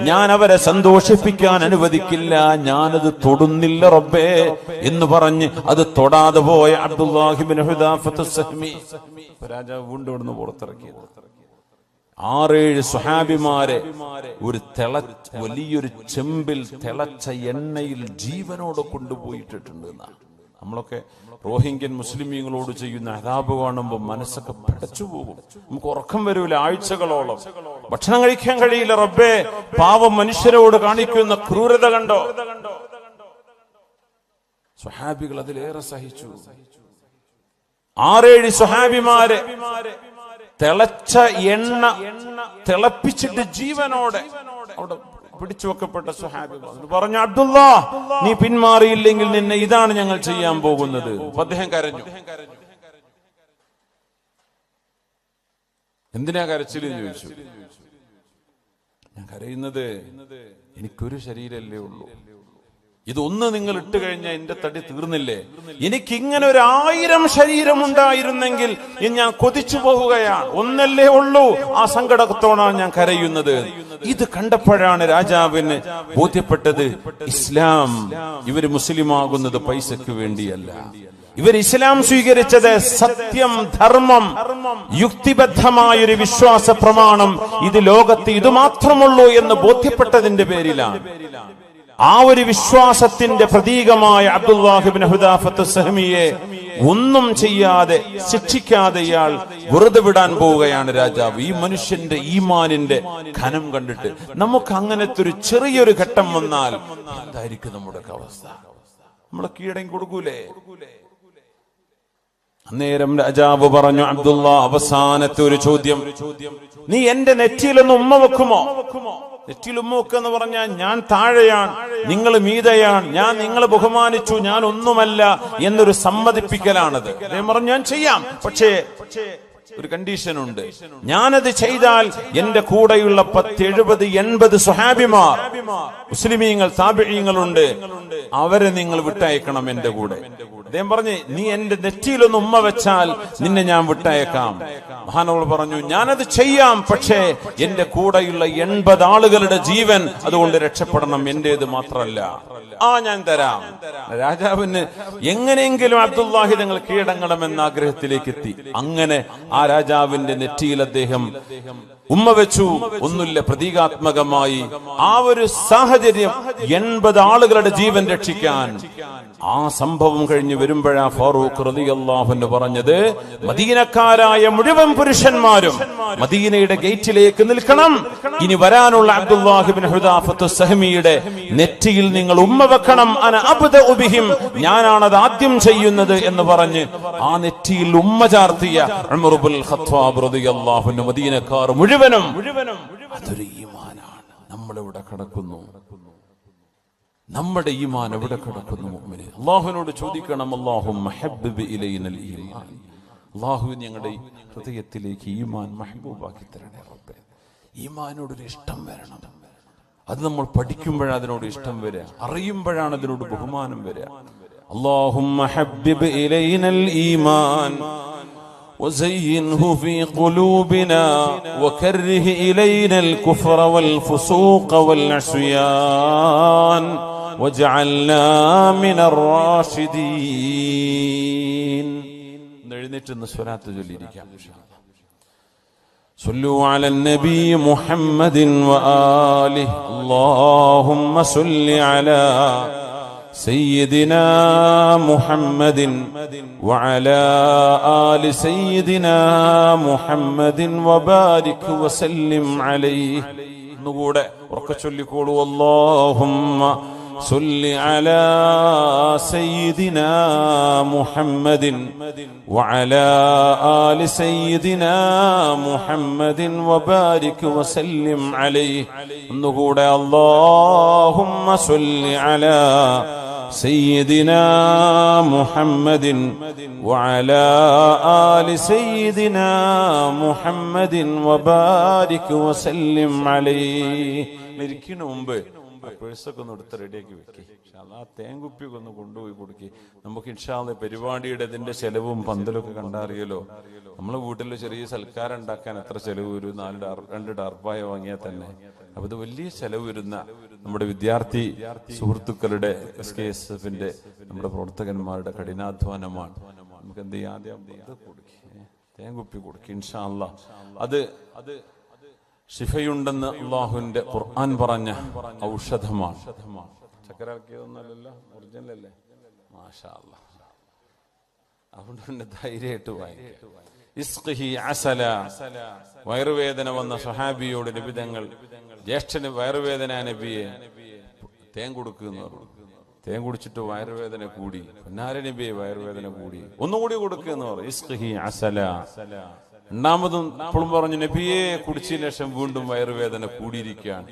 ഞാൻ അവരെ സന്തോഷിപ്പിക്കാൻ അനുവദിക്കില്ല, ഞാനത് തൊടുന്നില്ല റബ്ബേ എന്ന് പറഞ്ഞ് അത് തൊടാതെ പോയ അബ്ദുല്ലാഹി ഇബ്നു ഹുദാഫത്ത് സഹ്മി രാജാവ് വീണ്ടും ഇവിടുന്ന് പുറത്തിറക്കിയത് 6-7 സ്വഹാബിമാരെ ഒരു വലിയൊരു ചെമ്പിൽ തിളച്ച എണ്ണയിൽ ജീവനോടെ കൊണ്ടുപോയിട്ടുണ്ട്. നമ്മളൊക്കെ റോഹിംഗ്യൻ മുസ്ലിമീങ്ങളോട് ചെയ്യുന്ന അദാബ് കാണുമ്പോൾ മനസ്സൊക്കെ പടച്ചു പോകും. നമുക്ക് ഉറക്കം വരൂല ആഴ്ചകളോളം, ഭക്ഷണം കഴിക്കാൻ കഴിയില്ല. റബ്ബേ, പാവം മനുഷ്യരോട് കാണിക്കുന്ന ക്രൂരത കണ്ടോ. സ്വഹാബികൾ അതിലേറെ സഹിച്ചു. 6-7 സ്വഹാബിമാരെ തിളച്ച എണ്ണ തിളപ്പിച്ചിട്ട് ജീവനോടെ അവിടെ പിടിച്ചു വെക്കപ്പെട്ട സ്വഹാബിമാർ പറഞ്ഞു, അബ്ദുല്ലാ, നീ പിന്മാറിയില്ലെങ്കിൽ നിന്നെ ഇതാണ് ഞങ്ങൾ ചെയ്യാൻ പോകുന്നത്. അദ്ദേഹം കരഞ്ഞു. എന്തിനാ കരച്ചിലെന്ന് ചോദിച്ചു. ഞാൻ കരയുന്നത് എനിക്കൊരു ശരീരമല്ലേ ഉള്ളൂ, ഇതൊന്ന് നിങ്ങൾ ഇട്ട് കഴിഞ്ഞാൽ എന്റെ തടി തീർന്നില്ലേ. എനിക്കിങ്ങനെ 1000 ശരീരം ഉണ്ടായിരുന്നെങ്കിൽ ഞാൻ കൊതിച്ചു പോവുകയാണ്. ഒന്നല്ലേ ഉള്ളൂ. ആ സങ്കടത്തോടാണ് ഞാൻ കരയുന്നത്. ഇത് കണ്ടപ്പോഴാണ് രാജാവിന് ബോധ്യപ്പെട്ടത്, ഇസ്ലാം, ഇവര് മുസ്ലിമാകുന്നത് പൈസക്ക് വേണ്ടിയല്ല. ഇവർ ഇസ്ലാം സ്വീകരിച്ചത് സത്യം, ധർമ്മം, യുക്തിബദ്ധമായൊരു വിശ്വാസ പ്രമാണം, ഇത് ലോകത്ത് ഇത് മാത്രമുള്ളൂ എന്ന് ബോധ്യപ്പെട്ടതിന്റെ പേരിലാണ്. ആ ഒരു വിശ്വാസത്തിന്റെ പ്രതീകമായ അബ്ദുല്ലാഹ് ഇബ്നു ഹുദാഫത്ത് സഹമിയെ ഒന്നും ചെയ്യാതെ ശിക്ഷിക്കാതെ ഇയാൾ വെറുതെ വിടാൻ പോവുകയാണ് രാജാവ്. ഈ മനുഷ്യന്റെ ഈമാനിന്റെ ഘനം കണ്ടിട്ട് നമുക്ക് അങ്ങനത്തെ ഒരു ചെറിയൊരു ഘട്ടം വന്നാൽ എന്തായിരിക്കും നമ്മുടെ അവസ്ഥ? നമ്മളെ കീഴടങ്ങി കൊടുക്കൂലേ? അന്നേരം രാജാവ് പറഞ്ഞു, അബ്ദുള്ള, അവസാനത്തെ ഒരു ചോദ്യം, നീ എന്റെ നെറ്റിയിലൊന്ന് ഉമ്മ വെക്കുമോ? നെറ്റിയിൽ ഉമ്മ വെക്കുക എന്ന് പറഞ്ഞാൽ ഞാൻ താഴെയാണ്, നിങ്ങൾ മീതയാണ്, ഞാൻ നിങ്ങളെ ബഹുമാനിച്ചു, ഞാൻ ഒന്നുമല്ല എന്നൊരു സമ്മതിപ്പിക്കലാണത്. അദ്ദേഹം പറഞ്ഞു, ഞാൻ ചെയ്യാം, പക്ഷേ ഒരു കണ്ടീഷൻ ഉണ്ട്. ഞാനത് ചെയ്താൽ എന്റെ കൂടെയുള്ള 10, 70, 80 സ്വഹാബിമാർ, മുസ്ലിമീങ്ങൾ, താബിഈങ്ങളുണ്ട്, അവരെ നിങ്ങൾ വിട്ടയക്കണം എന്റെ കൂടെ. അദ്ദേഹം പറഞ്ഞു, നീ എന്റെ നെറ്റിയിലൊന്ന് ഉമ്മ വെച്ചാൽ നിന്നെ ഞാൻ വിട്ടയക്കാം. മഹാനവർ പറഞ്ഞു, ഞാനത് ചെയ്യാം, പക്ഷേ എന്റെ കൂടെയുള്ള 80 ആളുകളുടെ ജീവൻ അതുകൊണ്ട് രക്ഷപ്പെടണം, എന്റേത് മാത്രമല്ല. ഞാൻ തരാം. രാജാവിന് എങ്ങനെയെങ്കിലും അബ്ദുല്ലാഹി തങ്ങൾ കീഴടങ്ങണമെന്ന ആഗ്രഹത്തിലേക്ക് എത്തി. അങ്ങനെ ആ രാജാവിന്റെ നെറ്റിയിൽ അദ്ദേഹം ഉമ്മ വെച്ചു. ഒന്നുമില്ല, പ്രതീകാത്മകമായി ആ ഒരു സാഹചര്യം 80 ആളുകളുടെ ജീവൻ രക്ഷിക്കാൻ. ആ സംഭവം കഴിഞ്ഞ് വരുമ്പോഴാ ഫാറൂഖ് റളിയല്ലാഹു അൻഹു പറഞ്ഞത്, മദീനക്കാരായ മുഴുവൻ പുരുഷന്മാരും മദീനയുടെ ഗേറ്റിലേക്ക് നിൽക്കണം. ഇനി വരാനുള്ള അബ്ദുല്ലാഹി ഇബ്നു ഹുദാഫത്ത് സഹമിയുടെ നെറ്റിയിൽ നിങ്ങൾ ഉമ്മ വെക്കണം. അന അബ്ദഉ ബിഹിം, ഞാനാണത് ആദ്യം ചെയ്യുന്നത് എന്ന് പറഞ്ഞ് ആ നെറ്റിയിൽ ഉമ്മ ചാർത്തിയ ഉമർ ഇബ്നുൽ ഖത്താബ് റളിയല്ലാഹു അൻഹു മദീനക്കാർ മുഴുവനും അതൊരു ഈമാനാണ്. നമ്മളെവിടെ കിടക്കുന്നു? നമ്മുടെ ഈമാൻ എവിടെ കിടക്കുന്നു? മുഅ്മിനേ, അല്ലാഹുവിനോട് ചോദിക്കണം, അല്ലാഹുമ്മ ഹബ്ബിബ് ഇലൈനൽ ഈമാൻ, അല്ലാഹു ഞങ്ങളുടെ ഹൃദയത്തിലേക്ക് ഈമാൻ മഹ്ബൂബാക്കി തരണേ റബ്ബേ. ഈമാനോടൊരു ഇഷ്ടം വരണം. അത് നമ്മൾ പഠിക്കുമ്പോഴാണ് അതിനോട് ഇഷ്ടം വരിക, അറിയുമ്പോഴാണ് അതിനോട് ബഹുമാനം വരിക. അല്ലാഹുമ്മ ഹബ്ബിബ് ഇലൈനൽ ഈമാൻ وزينه في قلوبنا وكره إلينا الكفر والفسوق والعصيان واجعلنا من الراشدين. എഴുന്നേറ്റ് സ്വലാത്ത് ചൊല്ലിയിരിക്കാം. صلوا على النبي محمد وآله. اللهم صل على سيدنا محمد وعلى آل سيدنا محمد وبارك وسلم عليه. نقول وركشلكوا اللهم صل على سيدنا محمد وعلى آل سيدنا محمد وبارك وسلم عليه. نقول اللهم صل على سيدنا محمد وعلى آل سيدنا محمد وبارك وسلم عليه. മരിക്കണ മുമ്പ് പേഴ്സൊക്കെ ഒന്ന് എടുത്ത് റെഡിയാക്കി വെക്കി. ആ തേങ്കുപ്പിയൊക്കെ ഒന്ന് കൊണ്ടുപോയി കൊടുക്കി. നമുക്ക് ഇൻഷാ അല്ലാഹ് പരിപാടിയുടെ ഇതിന്റെ ചെലവും പന്തലൊക്കെ കണ്ടറിയല്ലോ. നമ്മളെ വീട്ടിൽ ചെറിയ സൽക്കാരം ഉണ്ടാക്കാൻ എത്ര ചെലവ് വരും? 2 ഡർപ്പായ വാങ്ങിയാൽ തന്നെ. അപ്പൊ ഇത് വലിയ ചെലവ് വരുന്ന നമ്മുടെ വിദ്യാർത്ഥി സുഹൃത്തുക്കളുടെ SKSF-ന്റെ നമ്മുടെ പ്രവർത്തകന്മാരുടെ കഠിനാധ്വാനമാണ്. നമുക്ക് എന്ത് ചെയ്യാം? ആദ്യം കൊടുക്കി, തേങ്കുപ്പി കൊടുക്കി. ഇൻഷാ അല്ലാഹ് അത് ശിഫയുണ്ടെന്ന് അല്ലാഹുവിന്റെ ഖുർആൻ പറഞ്ഞ ഔഷധമാണ്. ചക്കരക്കിയതൊന്നല്ലല്ലോ, ഒറിജിനൽ അല്ലേ? മാഷാ അല്ലാഹ്. അതുകൊണ്ട് തന്നെ ധൈര്യമായിട്ട് വായിക്കുക. ഇസ്ഖിഹി അസല, വയറുവേദന വന്ന സ്വഹാബിയോട് നബി തങ്ങൾ, ജ്യേഷ്ഠന് വയറുവേദന, നബിയെ തേൻ കൊടുക്കുന്ന പറഞ്ഞു. തേൻ കുടിച്ചിട്ട് വയറുവേദന കൂടി. പൊന്നാര നബിയെ വയറുവേദന കൂടി, ഒന്നുകൂടി കൊടുക്കുന്ന പറഞ്ഞു. ഇസ്ഖിഹി അസല. രണ്ടാമതും ഇപ്പോഴും പറഞ്ഞു, നബിയെ കുടിച്ചതിന് ശേഷം വീണ്ടും വയറുവേദന കൂടിയിരിക്കുകയാണ്.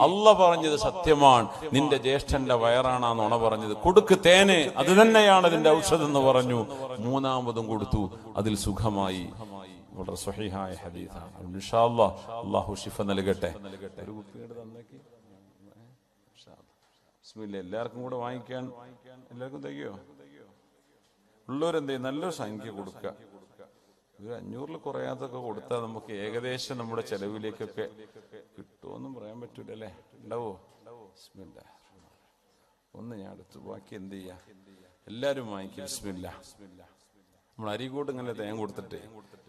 അല്ലാഹ് പറഞ്ഞത് സത്യമാണ്, നിന്റെ ജ്യേഷ്ഠന്റെ വയറാണ് നുണ പറഞ്ഞത്, കൊടുക്ക് തേന്, അത് തന്നെയാണ് അതിന്റെ ഔഷധം എന്ന് പറഞ്ഞു. മൂന്നാമതും കൊടുത്തു, അതിൽ സുഖമായി. വളരെ സ്വഹീഹായ ഹദീസാണ്. ഇൻഷാ അല്ലാഹ് അല്ലാഹു ശിഫ നൽകട്ടെ. ഒരു കുപ്പിയുടെ തന്നേക്ക് ബിസ്മില്ലാ. എല്ലാവർക്കും കൂടെ വാങ്ങിക്കാൻ എല്ലാവർക്കും തയ്യോ? ഉള്ളവരെന്ത് ചെയ്യും? നല്ലൊരു സംഖ്യ കൊടുക്കുക. ഒരു 500 കുറയാതൊക്കെ കൊടുത്താൽ നമുക്ക് ഏകദേശം നമ്മുടെ ചെലവിലേക്കൊക്കെ കിട്ടുമെന്നും പറയാൻ പറ്റൂല അല്ലേ? ഉണ്ടാവോ? ബിസ്മില്ലാ. ഒന്ന് ഞാൻ എടുത്തു, ബാക്കി എന്ത് ചെയ്യാ? എല്ലാരും വാങ്ങിക്കും. ബിസ്മില്ലാ. നമ്മൾ അരികൂട്ട് ഇങ്ങനെ തേൻ കൊടുത്തിട്ട്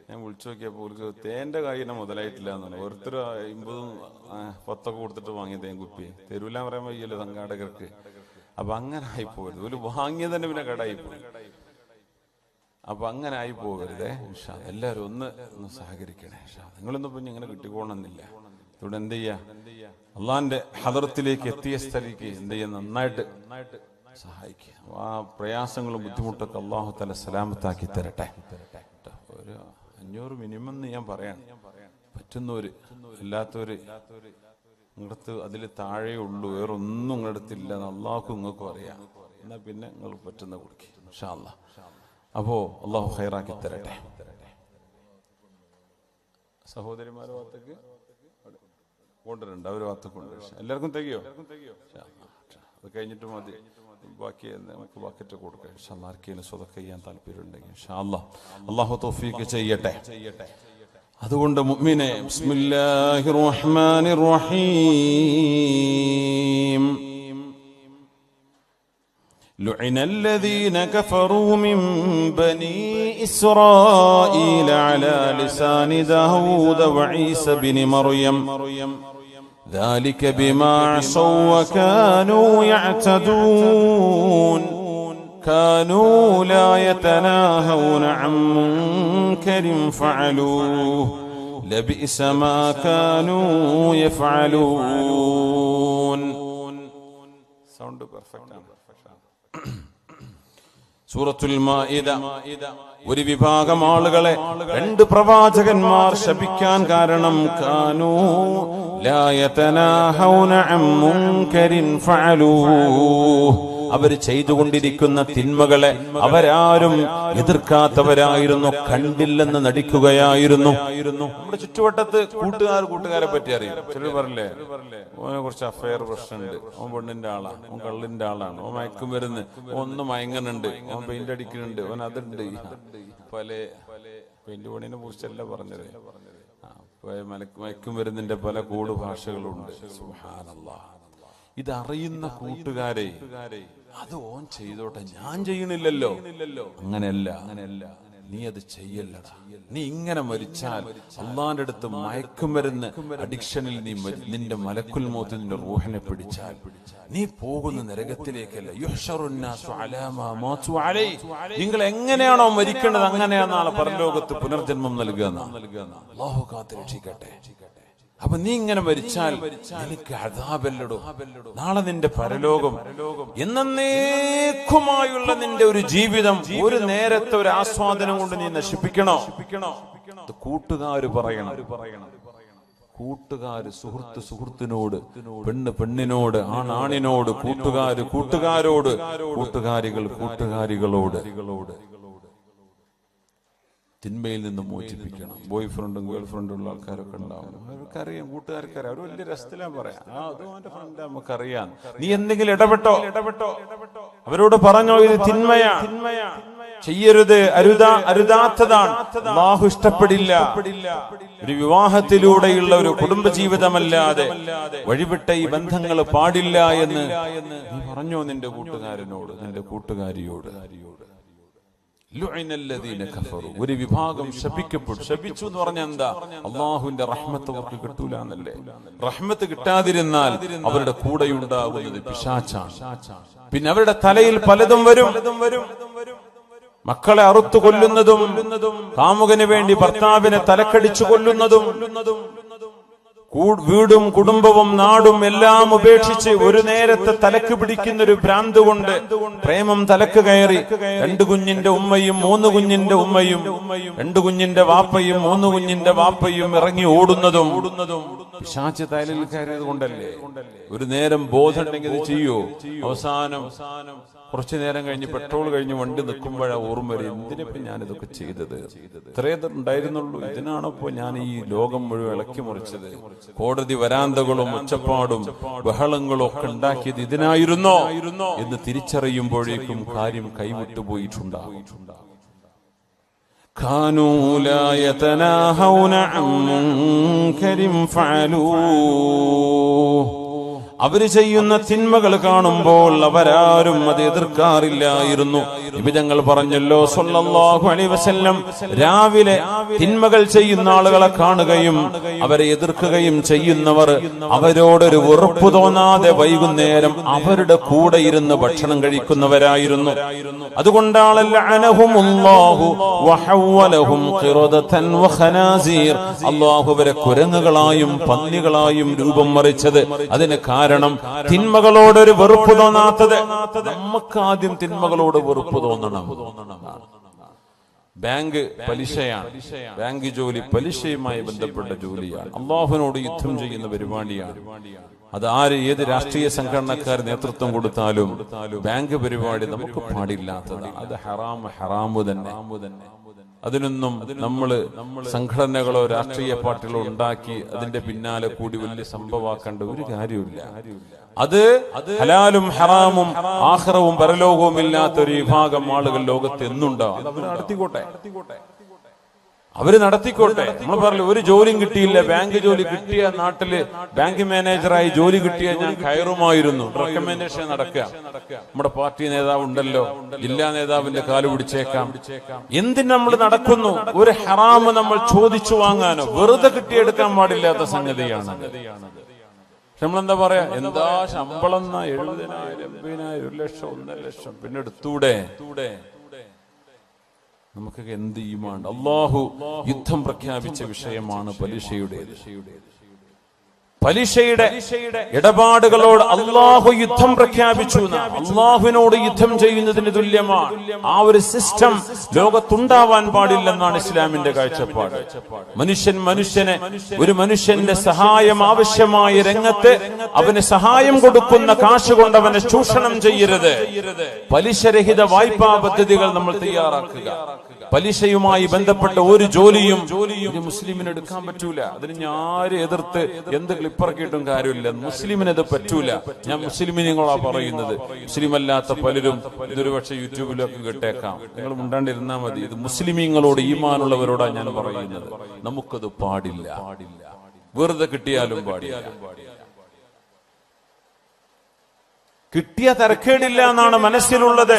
ഞാൻ വിളിച്ചു നോക്കിയപ്പോൾ അവർക്ക് തേന്റെ കാര്യം മുതലായിട്ടില്ല എന്നാണ്. ഓരോരുത്തർ 50 10 കൊടുത്തിട്ട് വാങ്ങിയ തേൻ കുപ്പി തരൂല പറയാൻ വയ്യല്ലോ സംഘാടകർക്ക്. അപ്പൊ അങ്ങനെ ആയിപ്പോകരുത്. ഒരു വാങ്ങിയത് തന്നെ പിന്നെ കടായിപ്പോയി. അപ്പൊ അങ്ങനെ ആയി പോകരുതേ. എല്ലാവരും ഒന്ന് സഹകരിക്കണേ. നിങ്ങളൊന്നും പിന്നെ ഇങ്ങനെ കിട്ടിക്കോണമെന്നില്ല. ഇവിടെ എന്ത് ചെയ്യാ? അള്ളാന്റെ ഹദറത്തിലേക്ക് എത്തിയ സ്ഥലിക്ക് എന്ത് ചെയ്യാ? നന്നായിട്ട് സഹായിക്കുക. ആ പ്രയാസങ്ങളും ബുദ്ധിമുട്ടൊക്കെ അള്ളാഹു തആല സലാമത്താക്കി തരട്ടെ. ഒരു 500 മിനിമം എന്ന് ഞാൻ പറയാൻ പറ്റുന്നവര്, അല്ലാത്തവര് നിങ്ങളടുത്ത് അതിൽ താഴെ ഉള്ളൂ, വേറൊന്നും നിങ്ങളടുത്തില്ല എന്ന് അള്ളാഹുക്കും നിങ്ങൾക്കും അറിയാം. എന്നാ പിന്നെ നിങ്ങൾ പറ്റുന്ന കൊടുക്കുക ഇൻഷാ അല്ലാഹ്. അപ്പോ അള്ളാഹു ഖൈറാക്കി തരട്ടെ. സഹോദരിമാരുടെ ഭാഗത്തേക്ക് കൊണ്ടുവരണ്ട, അവര് ഭാഗത്തേക്ക് കൊണ്ടുവരും. എല്ലാവർക്കും തികയോ? അത് കഴിഞ്ഞിട്ട് മതി, ബാക്കി നമുക്ക് ബക്കറ്റ് കൊടുക്കാം. ഇൻഷാ അല്ലാഹ് ആർക്കെങ്കിലും സ്വതക്ക ചെയ്യാൻ താല്പര്യമുണ്ടെങ്കിൽ ഇൻഷാ അല്ലാഹ് അള്ളാഹു തൗഫീഖ് ചെയ്യട്ടെ. അതുകൊണ്ട് മുഅ്മിനെ, ബിസ്മില്ലാഹിർ റഹ്മാനിർ റഹീം. لعن الذين كفروا من بني إسرائيل على لسان داود وعيسى بن مريم ذلك بما عصوا وكانوا يعتدون كانوا لا يتناهون عن منكر فعلوه لبئس ما كانوا يفعلون. Sound perfect. സൂറത്തുൽ മാഇദ. ഒരു വിഭാഗം ആളുകളെ 2 പ്രവാചകന്മാർ ശപിക്കാൻ കാരണം കാനൂ ലാ യതനാഹൗന അൻ മുൻകരിൻ ഫഅലൂഹ്, അവർ ചെയ്തുകൊണ്ടിരിക്കുന്ന തിന്മകളെ അവരാരും എതിർക്കാത്തവരായിരുന്നു, കണ്ടില്ലെന്ന് നടിക്കുകയായിരുന്നു. നമ്മുടെ ചുറ്റുവട്ടത്ത് കൂട്ടുകാരെ പറ്റി അറിയും. ചിലർ പറയില്ലേ, ഓനെ കുറച്ച് അഫയർ പ്രശ്നമുണ്ട്, ഓൻ പെണ്ണിന്റെ ആളാണ്, ഓൻ കള്ളിന്റെ ആളാണ്, ഓൻ മയക്കും വരുന്ന്, ഒന്ന് മയങ്ങനുണ്ട്, ഓൻ പെയിന്റ് അടിക്കുന്നുണ്ട്, ഓൻ അതുണ്ട്. പല പെയിന്റ് പണിനെ കുറിച്ചല്ല പറഞ്ഞത്, മയക്കും വരുന്നതിന്റെ പല കോഡ് ഭാഷകളുണ്ട്. സുബ്ഹാനല്ലാഹ്. ഇതറിയുന്ന കൂട്ടുകാരെ അത് ഓൻ ചെയ്തോട്ടെ, ഞാൻ ചെയ്യണില്ലല്ലോ. അങ്ങനെയല്ല, നീ അത് ചെയ്യല്ലടാ. നീ ഇങ്ങനെ മരിച്ചാൽ അള്ളാന്റെ അടുത്ത് മയക്കും വരുന്ന അഡിക്ഷനിൽ നീ നിന്റെ മലക്കുൽ മൗത്ത് നിന്റെ റൂഹിനെ പിടിച്ചാൽ നീ പോകുന്ന നരകത്തിലേക്കല്ല. യുഹ്ശറുന്നാസു അലാ മാ മാതു അലൈഹി, നിങ്ങൾ എങ്ങനെയാണോ മരിക്കേണ്ടത് അങ്ങനെയാണ് നാളെ പരലോകത്ത് പുനർജന്മം നൽകുക. അല്ലാഹു കാത്തുരക്ഷിക്കട്ടെ. അപ്പൊ നീ ഇങ്ങനെ മരിച്ചാൽ നിനക്ക് അദാബല്ലടോ. നാളെ നിന്റെ പരലോകം എന്നേക്കുമായുള്ള നിന്റെ ഒരു ജീവിതം ഒരു നേരത്തെ ഒരു ആസ്വാദനം കൊണ്ട് നീ നശിപ്പിക്കണോ? കൂട്ടുകാര് പറയണം. കൂട്ടുകാര് സുഹൃത്തിനോട്, പെണ്ണ് പെണ്ണിനോട്, ആണിനോട്, കൂട്ടുകാരോട്, കൂട്ടുകാരികൾ കൂട്ടുകാരികളോട് തിന്മയിൽ നിന്ന് മോചിപ്പിക്കണം. ബോയ് ഫ്രണ്ടും ഗേൾ ഫ്രണ്ടും ഉള്ള ആൾക്കാരൊക്കെ ഉണ്ടാവും. അവർക്കറിയാം, കൂട്ടുകാർക്കറിയാം, അവർ വലിയ രസത്തിലാ പറയാം, അത് അവന്റെ ഫ്രണ്ട് നമുക്കറിയാം. നീ എന്തെങ്കിലും ഇടപെട്ടോ, അവരോട് പറഞ്ഞോ ഇത് തിന്മയാ, ചെയ്യരുത്, അരുതാത്തതാണ്, അല്ലാഹു ഇഷ്ടപ്പെടില്ല. ഒരു വിവാഹത്തിലൂടെയുള്ള ഒരു കുടുംബജീവിതമല്ലാതെ വഴിവിട്ട ഈ ബന്ധങ്ങൾ പാടില്ല എന്ന് നീ പറഞ്ഞോ നിന്റെ കൂട്ടുകാരനോട്, നിന്റെ കൂട്ടുകാരിയോട്. ഒരു വിഭാഗം ശപിക്കപ്പെട്ടു. ശപിച്ചു എന്ന് പറഞ്ഞാൽ എന്താ? അള്ളാഹുവിന്റെ റഹ്മത്ത് അവർക്ക് കിട്ടൂല എന്നല്ലേ. റഹ്മത്ത് കിട്ടാതിരുന്നാൽ അവരുടെ കൂടെയുണ്ടാകുന്നത് പിശാചാണ്. പിന്നെ അവരുടെ തലയിൽ പലതും വരും. മക്കളെ അറുത്തു കൊല്ലുന്നതും, കാമുകന് വേണ്ടി ഭർത്താവിനെ തലക്കടിച്ചു കൊല്ലുന്നതും, വീടും കുടുംബവും നാടും എല്ലാം ഉപേക്ഷിച്ച് ഒരു നേരത്തെ തലക്ക് പിടിക്കുന്ന ഒരു ഭ്രാന്ത് കൊണ്ട് പ്രേമം തലക്ക് കയറി 2 കുഞ്ഞിന്റെ ഉമ്മയും 3 കുഞ്ഞിന്റെ ഉമ്മയും, 2 കുഞ്ഞിന്റെ വാപ്പയും 3 കുഞ്ഞിന്റെ വാപ്പയും ഇറങ്ങി ഓടുന്നതും പിശാച് തലയിൽ കയറിയത് കൊണ്ടല്ലേ. ഒരു നേരം ബോധം ഉണ്ടെങ്കിൽ ഇത് ചെയ്യോ? അവസാനം കുറച്ചു നേരം കഴിഞ്ഞ് പെട്രോൾ കഴിഞ്ഞ് വണ്ടി നിൽക്കുമ്പോഴാ ഓർമ്മ വരും, എന്തിനിപ്പോ ഞാൻ ഇതൊക്കെ ചെയ്തത്? ഇത്രേ ഉണ്ടായിരുന്നുള്ളൂ. ഇതിനാണിപ്പോ ഞാൻ ഈ ലോകം മുഴുവൻ ഇളക്കി മുറിച്ചത്. കോടതി വരാന്തകളും ഒച്ചപ്പാടും ബഹളങ്ങളും ഒക്കെ ഉണ്ടാക്കിയത് ഇതിനായിരുന്നോ എന്ന് തിരിച്ചറിയുമ്പോഴേക്കും കാര്യം കൈവിട്ടുപോയിട്ടുണ്ടാകും. كانوا لا يتناهون عن منكر فعلوه. അവര് ചെയ്യുന്ന തിന്മകൾ കാണുമ്പോൾ അവരാരും അത് എതിർക്കാറില്ലായിരുന്നു. നിബിതങ്ങൾ പറഞ്ഞല്ലോ സല്ലല്ലാഹു അലൈഹി വസല്ലം, രാവിലെ തിന്മകൾ ചെയ്യുന്ന ആളുകളെ കാണുകയും അവരെ എതിർക്കുകയും ചെയ്യുന്നവർ അവരോടൊരു വെറുപ്പ് തോന്നാതെ വൈകുന്നേരം അവരുടെ കൂടെ ഇരുന്ന് ഭക്ഷണം കഴിക്കുന്നവരായിരുന്നു. അതുകൊണ്ടാണ് ലഅനഹുമുല്ലാഹു വഹവ്വലഹും ഖിറദതൻ വഖനാസീർ, അല്ലാഹു അവരെ കുരങ്ങുകളായും പന്നികളായും രൂപം മറിച്ചത്. അതിന് കാരണം തിന്മകളോടൊരു വെറുപ്പ് തോന്നാത്തത്. നമുക്ക് ആദ്യം തിന്മകളോട് വെറുപ്പ് തോന്നണം. ബാങ്ക് പലിശയാണ്. ബാങ്ക് ജോലി പലിശയുമായി ബന്ധപ്പെട്ട ജോലിയാണ്. അള്ളാഹുവിനോട് യുദ്ധം ചെയ്യുന്ന പരിപാടിയാണ്. അത് ഏത് രാഷ്ട്രീയ സംഘടനക്കാർ നേതൃത്വം കൊടുത്താലും ബാങ്ക് പരിപാടി നമുക്ക് പാടില്ലാത്തതാണ്. അത് ഹറാമു തന്നെ. അതിനൊന്നും നമ്മള് സംഘടനകളോ രാഷ്ട്രീയ പാർട്ടികളോ ഉണ്ടാക്കി അതിന്റെ പിന്നാലെ കൂടി വലിയ സംഭവമാക്കേണ്ട ഒരു കാര്യമില്ല. അത് ഹലാലും ഹറാമും ആഖിറവും പരലോകവും ഇല്ലാത്ത ഒരു വിഭാഗം ആളുകൾ ലോകത്ത് എന്നുണ്ടാവും. അവർ നടത്തിക്കോട്ടെ. നമ്മൾ പറഞ്ഞു ഒരു ജോലിയും കിട്ടിയില്ല, ബാങ്ക് ജോലി കിട്ടിയ നാട്ടില് ബാങ്ക് മാനേജറായി ജോലി കിട്ടിയ ഞാൻ കയറുമായിരുന്നു. റെക്കമെൻഡേഷൻ നടക്കുക. നമ്മുടെ പാർട്ടി നേതാവ് ഉണ്ടല്ലോ, ജില്ലാ നേതാവിന്റെ കാല് പിടിച്ചേക്കാം. എന്തിന് നമ്മൾ നടക്കുന്നു? ഒരു ഹറാമ് നമ്മൾ ചോദിച്ചു വാങ്ങാനോ വെറുതെ കിട്ടിയെടുക്കാൻ പാടില്ലാത്ത സംഗതിയാണ്. നമ്മളെന്താ പറയാ, എന്താ ശമ്പളം 70,000, 80,000, 1 ലക്ഷം, 1.5 ലക്ഷം, പിന്നെ എടുത്തൂടെ? നമുക്കൊക്കെ എന്ത് ഈമാൻ. അള്ളാഹു യുദ്ധം പ്രഖ്യാപിച്ച വിഷയമാണ് പലിശയുടെ ഇടപാടുകളോട് അള്ളാഹു യുദ്ധം പ്രഖ്യാപിച്ചു. അള്ളാഹുവിനോട് യുദ്ധം ചെയ്യുന്നതിന് തുല്യമാണ്. ആ ഒരു സിസ്റ്റം ലോകത്തുണ്ടാവാൻ പാടില്ലെന്നാണ് ഇസ്ലാമിന്റെ കാഴ്ചപ്പാട്. ഒരു മനുഷ്യന്റെ സഹായം ആവശ്യമായ രംഗത്ത് അവന് സഹായം കൊടുക്കുന്ന കാശ് കൊണ്ട് അവനെ ചൂഷണം ചെയ്യരുത്. പലിശരഹിത വായ്പാ പദ്ധതികൾ നമ്മൾ തയ്യാറാക്കുക. പലിശയുമായി ബന്ധപ്പെട്ട ഒരു ജോലിയും ഒരു മുസ്ലിമിന് എടുക്കാൻ പറ്റൂല. അതിന് ഞാൻ ആര് എതിർത്ത് എന്ത് ക്ലിപ്പിറക്കിയിട്ടും കാര്യമില്ല. മുസ്ലിമിന് അത് പറ്റൂല. ഞാൻ മുസ്ലിമിനോടാ പറയുന്നത്. മുസ്ലിം അല്ലാത്ത പലരും ഇതൊരു പക്ഷെ യൂട്യൂബിലൊക്കെ കേട്ടേക്കാം. നിങ്ങൾ മുണ്ടാണ്ടിരുന്നാ മതി. ഇത് മുസ്ലിമീങ്ങളോട് ഈമാനുള്ളവരോടാ ഞാൻ പറയുന്നത്. നമുക്കത് പാടില്ല. വെറുതെ കിട്ടിയാലും പാടില്ല. കിട്ടിയ തരക്കേടില്ല എന്നാണ് മനസ്സിലുള്ളത്.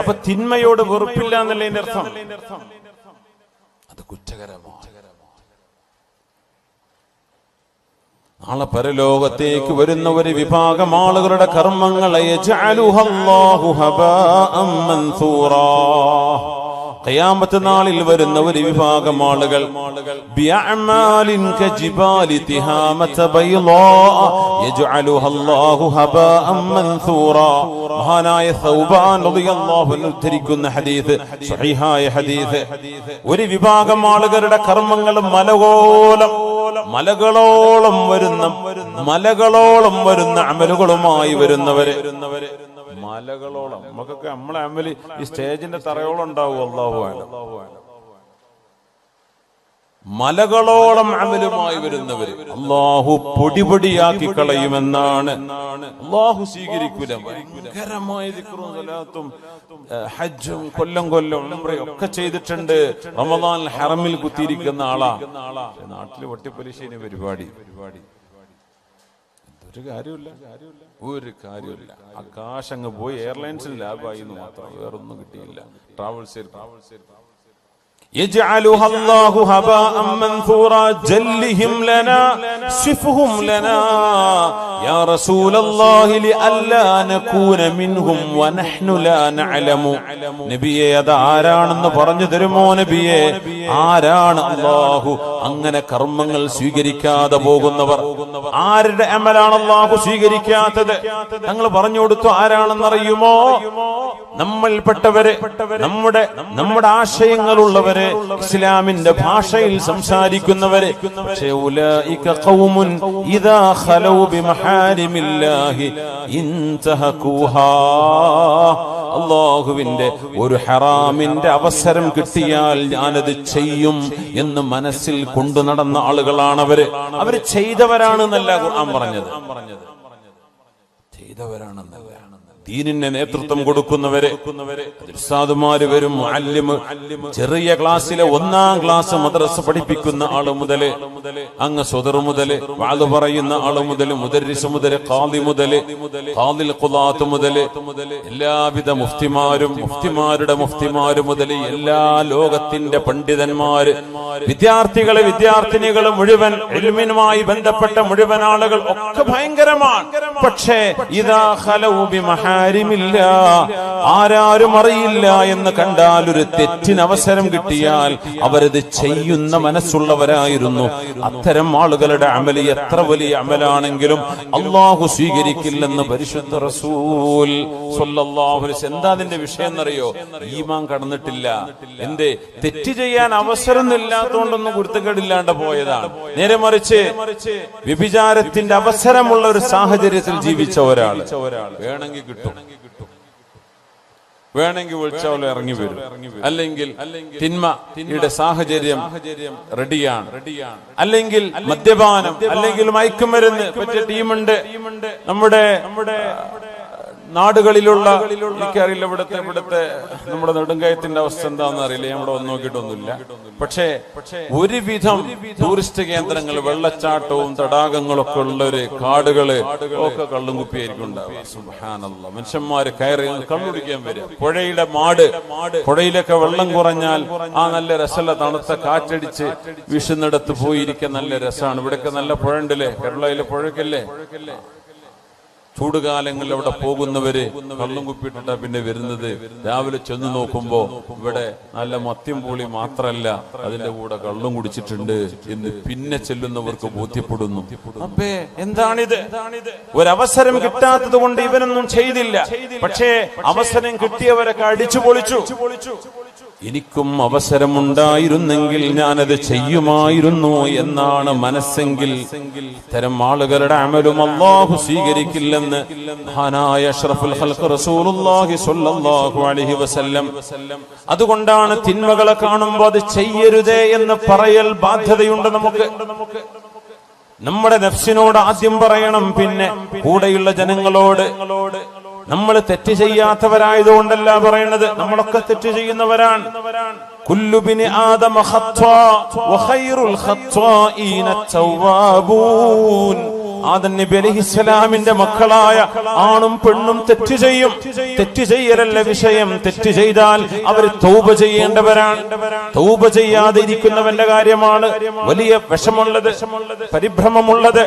അപ്പൊ തിന്മയോട് വെറുപ്പില്ല എന്നതിന്റെ അർത്ഥം അത് കുറ്റകരമാണ്. നാളെ പരലോകത്തേക്ക് വരുന്ന ഒരു വിഭാഗം ആളുകളുടെ കർമ്മങ്ങളെ യജ്അലുഹല്ലാഹു ഹബാഅൻ മൻസൂറാ, ഖിയാമത്ത് നാളിൽ വരുന്ന ഒരു വിഭാഗം ആളുകൾ ബിഅഅമാലിൻ കജിബാലി തിഹാമത ബൈളാ യജ്അലുഹല്ലാഹു ഹബാഅൻ മൻസൂറാ. മഹാനായ സൗബാൻ റളിയല്ലാഹു അൻഹു ഉദ്ധരിക്കുന്ന ഹദീസ്, സ്വഹീഹായ ഹദീസ്. ഒരു വിഭാഗം ആളുകളുടെ കർമ്മങ്ങൾ മലകളോളം വരുന്ന അമലുകളുമായി വരുന്നവര്. മലകളോളം നമുക്കൊക്കെ നമ്മളെ അമല് ഈ സ്റ്റേജിന്റെ തറയോളം ഉണ്ടാവും. മലകളോളം അമലുമായി വരുന്നവര് അള്ളാഹു പൊടിപൊടിയാക്കി കളയുമെന്നാണ്. അള്ളാഹു സ്വീകരിക്കൂല. ഭയങ്കരമായ ദിക്റും സ്വലാത്തും ഹജ്ജും കൊല്ലം ഉംറയും ഒക്കെ ചെയ്തിട്ടുണ്ട്. റമദാൻ ഹറമിൽ കുത്തിയിരിക്കുന്ന ആളാ. നാട്ടില് വട്ടിപ്പലിശേന് പരിപാടി ഒരു കാര്യമില്ല. ആ കാശ് അങ്ങ് പോയി എയർലൈൻസിൽ ലാഭമായി എന്ന് മാത്രം, വേറൊന്നും കിട്ടിയില്ല. ട്രാവൽസ് يجعلها الله هباء منثورا جلهم لنا صفهم لنا يا رسول الله لئلا نكون منهم ونحن لا نعلم നബിയെ അത് ആരാണെന്ന് പറഞ്ഞു തരുമോ നബിയെ? ആരാണ് അല്ലാഹു അങ്ങനെ കർമ്മങ്ങൾ സ്വീകരിക്കാതെ പോകുന്നവർ? ആരുടെ അമലാണ് അല്ലാഹു സ്വീകരിക്കാത്തത്? ഞങ്ങൾ പറഞ്ഞു കൊടുത്തു ആരാണെന്നറിയുമോ? നമ്മൾപ്പെട്ടവര്, നമ്മുടെ ആശയങ്ങളുള്ളവര്, ഇസ്ലാമിന്റെ ഭാഷയിൽ സംസാരിക്കുന്നവര്. പക്ഷേ ഉലൈക ഖൗമുൻ ഇദാ ഖലൗ ബിമഹാരിമില്ലാഹി ഇൻതഹഖൂഹാ, അല്ലാഹുവിന്റെ ഒരു ഹറാമിന്റെ അവസരം കിട്ടിയാൽ ഞാനത് ചെയ്യും എന്ന് മനസ്സിൽ കൊണ്ടു നടന്ന ആളുകളാണ് അവര് ചെയ്തവരാണെന്നല്ല ഖുർആൻ പറഞ്ഞത്, ചെയ്തവരാണെന്നല്ല. ദീനിന് നേതൃത്വം കൊടുക്കുന്നവരെ ഉസ്താദുമാര് വരും, മുഅല്ലിമ്, ചെറിയ ക്ലാസ്സിലെ 1-ാം ക്ലാസ് മദ്രസ പഠിപ്പിക്കുന്ന ആള് മുതല്, അങ്ങ് സ്വദർ മുതല്, വാദ് പറയുന്ന ആള് മുതല്, മുദർരിസ് മുതല്, ഖാദി മുതല്, ഖാദിൽ ഖുദാത്ത് മുതല്, എല്ലാവിധ മുഫ്തിമാരും മുഫ്തിമാരുടെ മുഫ്തിമാര് മുതല്, എല്ലാ ലോകത്തിന്റെ പണ്ഡിതന്മാര്, വിദ്യാർത്ഥികള്, വിദ്യാർത്ഥിനികള് മുഴുവൻ, ഇൽമിനുമായി ബന്ധപ്പെട്ട മുഴുവൻ ആളുകൾ ഒക്കെ ഭയങ്കരമാണ്. പക്ഷേ ഇദാ ഖലൗ ബിമഹാരിമില്ല, ആരാരും അറിയില്ല എന്ന് കണ്ടാൽ, ഒരു തെറ്റിന് അവസരം കിട്ടിയാൽ അവരത് ചെയ്യുന്ന മനസ്സുള്ളവരായിരുന്നു. അത്തരം ആളുകളുടെ അമല് എത്ര വലിയ അമലാണെങ്കിലും അല്ലാഹു സ്വീകരിക്കില്ലെന്ന് പരിശുദ്ധ റസൂൽ സ്വല്ലല്ലാഹു അലൈഹി വസല്ലം. എന്താ അതിന്റെ വിഷയം എന്നറിയോ? ഈമാൻ കടന്നിട്ടില്ല. എന്തേ? തെറ്റ് ചെയ്യാൻ അവസരം ഇല്ലാത്തതുകൊണ്ടൊന്നും കുരുത്തക്കേടില്ലാണ്ട് പോയതാണ്. നേരെ മറിച്ച് വ്യഭിചാരത്തിന്റെ അവസരമുള്ള ഒരു സാഹചര്യത്തിൽ ജീവിച്ച ഒരാൾ വേണമെങ്കിൽ കിട്ടും, വേണമെങ്കിൽ വിളിച്ചാൽ ഇറങ്ങി വരും. അല്ലെങ്കിൽ തിന്മയുടെ സാഹചര്യം റെഡിയാണ്. അല്ലെങ്കിൽ മദ്യപാനം, അല്ലെങ്കിൽ മയക്കുമരുന്ന് പറ്റിയ ടീമുണ്ട് നമ്മുടെ നാടുകളിലുള്ള. എനിക്കറിയില്ല ഇവിടുത്തെ നമ്മുടെ നെടുങ്കയത്തിന്റെ അവസ്ഥ എന്താണെന്ന് അറിയില്ല, ഞാൻ ഇവിടെ വന്ന് നോക്കിയിട്ടൊന്നുമില്ല. പക്ഷേ ഒരുവിധം ടൂറിസ്റ്റ് കേന്ദ്രങ്ങൾ, വെള്ളച്ചാട്ടവും തടാകങ്ങളൊക്കെ ഉള്ളൊരു കാടുകള് ഒക്കെ കള്ളും കുപ്പിയായിരിക്കും ഉണ്ടാവുക. സുബ്ഹാനല്ലാഹ്. മനുഷ്യന്മാര് കയറി കള്ളുടിക്കാൻ വരിക. പുഴയുടെ പുഴയിലൊക്കെ വെള്ളം കുറഞ്ഞാൽ ആ നല്ല രസമുള്ള തണുത്ത കാറ്റടിച്ച് വീശുന്നിടത്ത് പോയിരിക്കാൻ നല്ല രസമാണ്. ഇവിടെയൊക്കെ നല്ല പുഴ ഉണ്ടല്ലേ, കേരളയിലെ പുഴക്കല്ലേ. ചൂടുകാലങ്ങളിൽ അവിടെ പോകുന്നവര് കള്ളും കുപ്പിയിട്ടാ പിന്നെ വരുന്നത്. രാവിലെ ചെന്ന് നോക്കുമ്പോ ഇവിടെ നല്ല മദ്യം പൂളി മാത്രല്ല, അതിന്റെ കൂടെ കള്ളും കുടിച്ചിട്ടുണ്ട് എന്ന് പിന്നെ ചെല്ലുന്നവർക്ക് ബോധ്യപ്പെടുന്നു. അപ്പേ എന്താണിത്? ഒരവസരം കിട്ടാത്തത് കൊണ്ട് ഇവനൊന്നും ചെയ്തില്ല. പക്ഷേ അവസരം കിട്ടിയവരൊക്കെ അടിച്ചു പൊളിച്ചു. എനിക്കും അവസരമുണ്ടായിരുന്നെങ്കിൽ ഞാനത് ചെയ്യുമായിരുന്നു എന്നാണ് മനസ്സെങ്കിൽ, ഇത്തരം ആളുകളുടെ അമലും അല്ലാഹു സ്വീകരിക്കില്ലെന്ന് മഹാനായ അഷ്റഫുൽ ഖൽഖ് റസൂലുള്ളാഹി സ്വല്ലല്ലാഹു അലൈഹി വസല്ലം. അതുകൊണ്ടാണ് തിന്മകളെ കാണുമ്പോൾ അത് ചെയ്യരുതേ എന്ന് പറയൽ ബാധ്യതയുണ്ട് നമുക്ക്. നമ്മുടെ നഫ്സിനോട് ആദ്യം പറയണം, പിന്നെ കൂടെയുള്ള ജനങ്ങളോട്. നമ്മൾ തെറ്റ് ചെയ്യാത്തവരായതുകൊണ്ടല്ല പറയണത്, നമ്മളൊക്കെ തെറ്റ് ചെയ്യുന്നവരാണ്. കുല്ലു ബിനി ആദമ ഖത്വാ വഖൈറുൽ ഖത്വാഈന തവ്വാബൂൻ. ആദം നബി അലൈഹിസ്സലാമിന്റെ മക്കളായ ആണും പെണ്ണും തെറ്റ് ചെയ്യും. തെറ്റ് ചെയ്യലല്ല വിഷയം. തെറ്റ് ചെയ്താൽ അവർ തൗബ ചെയ്യേണ്ടവരാണ്. തൗബ ചെയ്യാതെ ഇരിക്കുന്നവന്റെ കാര്യമാണ് വലിയ വിഷമുള്ളത്, പരിഭ്രമമുള്ളത്.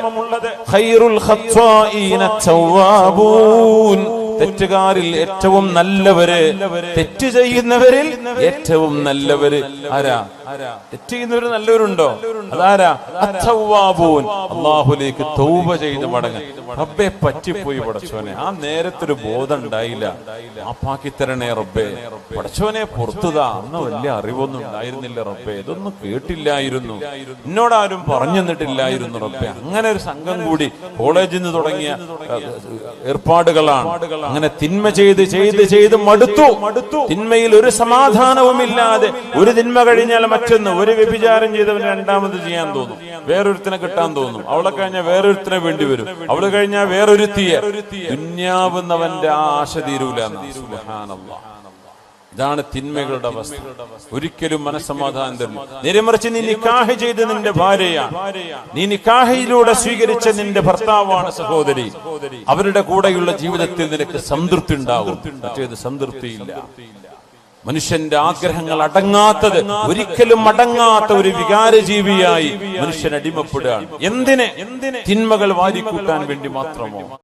ഖൈറുൽ ഖത്വാഈന തവ്വാബൂൻ. തെറ്റുകാരിൽ ഏറ്റവും നല്ലവര്, തെറ്റ് ചെയ്യുന്നവരിൽ ഏറ്റവും നല്ലവര് ആരാ? തെറ്റ് ചെയ്യുന്നവര് നല്ലവരുണ്ടോ? അതാരാ? അത്തവ്വാബൂൻ. അല്ലാഹുവിലേക്ക് തൗബ ചെയ്ത് മടങ്ങാൻ. റബ്ബേ പറ്റിപ്പോയി പടച്ചോനെ, ആ നേരത്തൊരു ബോധം ഉണ്ടായില്ല, മാപ്പാക്കി തരണേ റബ്ബേ. പടച്ചോനെ പുറത്തുതാ, അന്ന് വലിയ അറിവൊന്നും ഉണ്ടായിരുന്നില്ല റബ്ബേ, ഇതൊന്നും കേട്ടില്ലായിരുന്നു, എന്നോടാരും പറഞ്ഞു തന്നിട്ടില്ലായിരുന്നു റബ്ബേ. അങ്ങനെ ഒരു സംഘം കൂടി കോളേജിൽ നിന്ന് തുടങ്ങിയ ഏർപ്പാടുകളാണ്. അങ്ങനെ തിന്മ ചെയ്ത് മടുത്തു. തിന്മയിൽ ഒരു സമാധാനവുമില്ലാതെ, ഒരു തിന്മ കഴിഞ്ഞാൽ മറ്റൊന്ന്. ഒരു വ്യഭിചാരം ചെയ്തവന് രണ്ടാമത് ചെയ്യാൻ തോന്നും, വേറൊരുത്തിനെ കിട്ടാൻ തോന്നും. അവളെ കഴിഞ്ഞാൽ വേറൊരുത്തിനെ വേണ്ടി വരും, അവള് കഴിഞ്ഞാൽ വേറൊരുത്തിയെ. ദുന്യാവുന്നവന്റെ ആ ആശ തീരൂല. സുബ്ഹാനല്ലാഹ്. ഇതാണ് തിന്മകളുടെ അവസ്ഥ. ഒരിക്കലും മനസ്സമാധാനം തരില്ല. നേരെമറിച്ച് നീ നിക്കാഹ് ചെയ്ത് നിന്റെ ഭാര്യയാണ്, നീ നിക്കാഹിലൂടെ സ്വീകരിച്ച നിന്റെ ഭർത്താവാണ് സഹോദരി, അവരുടെ കൂടെയുള്ള ജീവിതത്തിൽ നിനക്ക് സംതൃപ്തി ഉണ്ടാകും. മറ്റേത് സംതൃപ്തിയില്ല. മനുഷ്യന്റെ ആഗ്രഹങ്ങൾ അടങ്ങാത്തത്, ഒരിക്കലും അടങ്ങാത്ത ഒരു വികാരജീവിയായി മനുഷ്യൻ അടിമപ്പെടുകയാണ്. എന്തിന്? തിന്മകൾ വാരിക്കൂട്ടാൻ വേണ്ടി മാത്രമോ?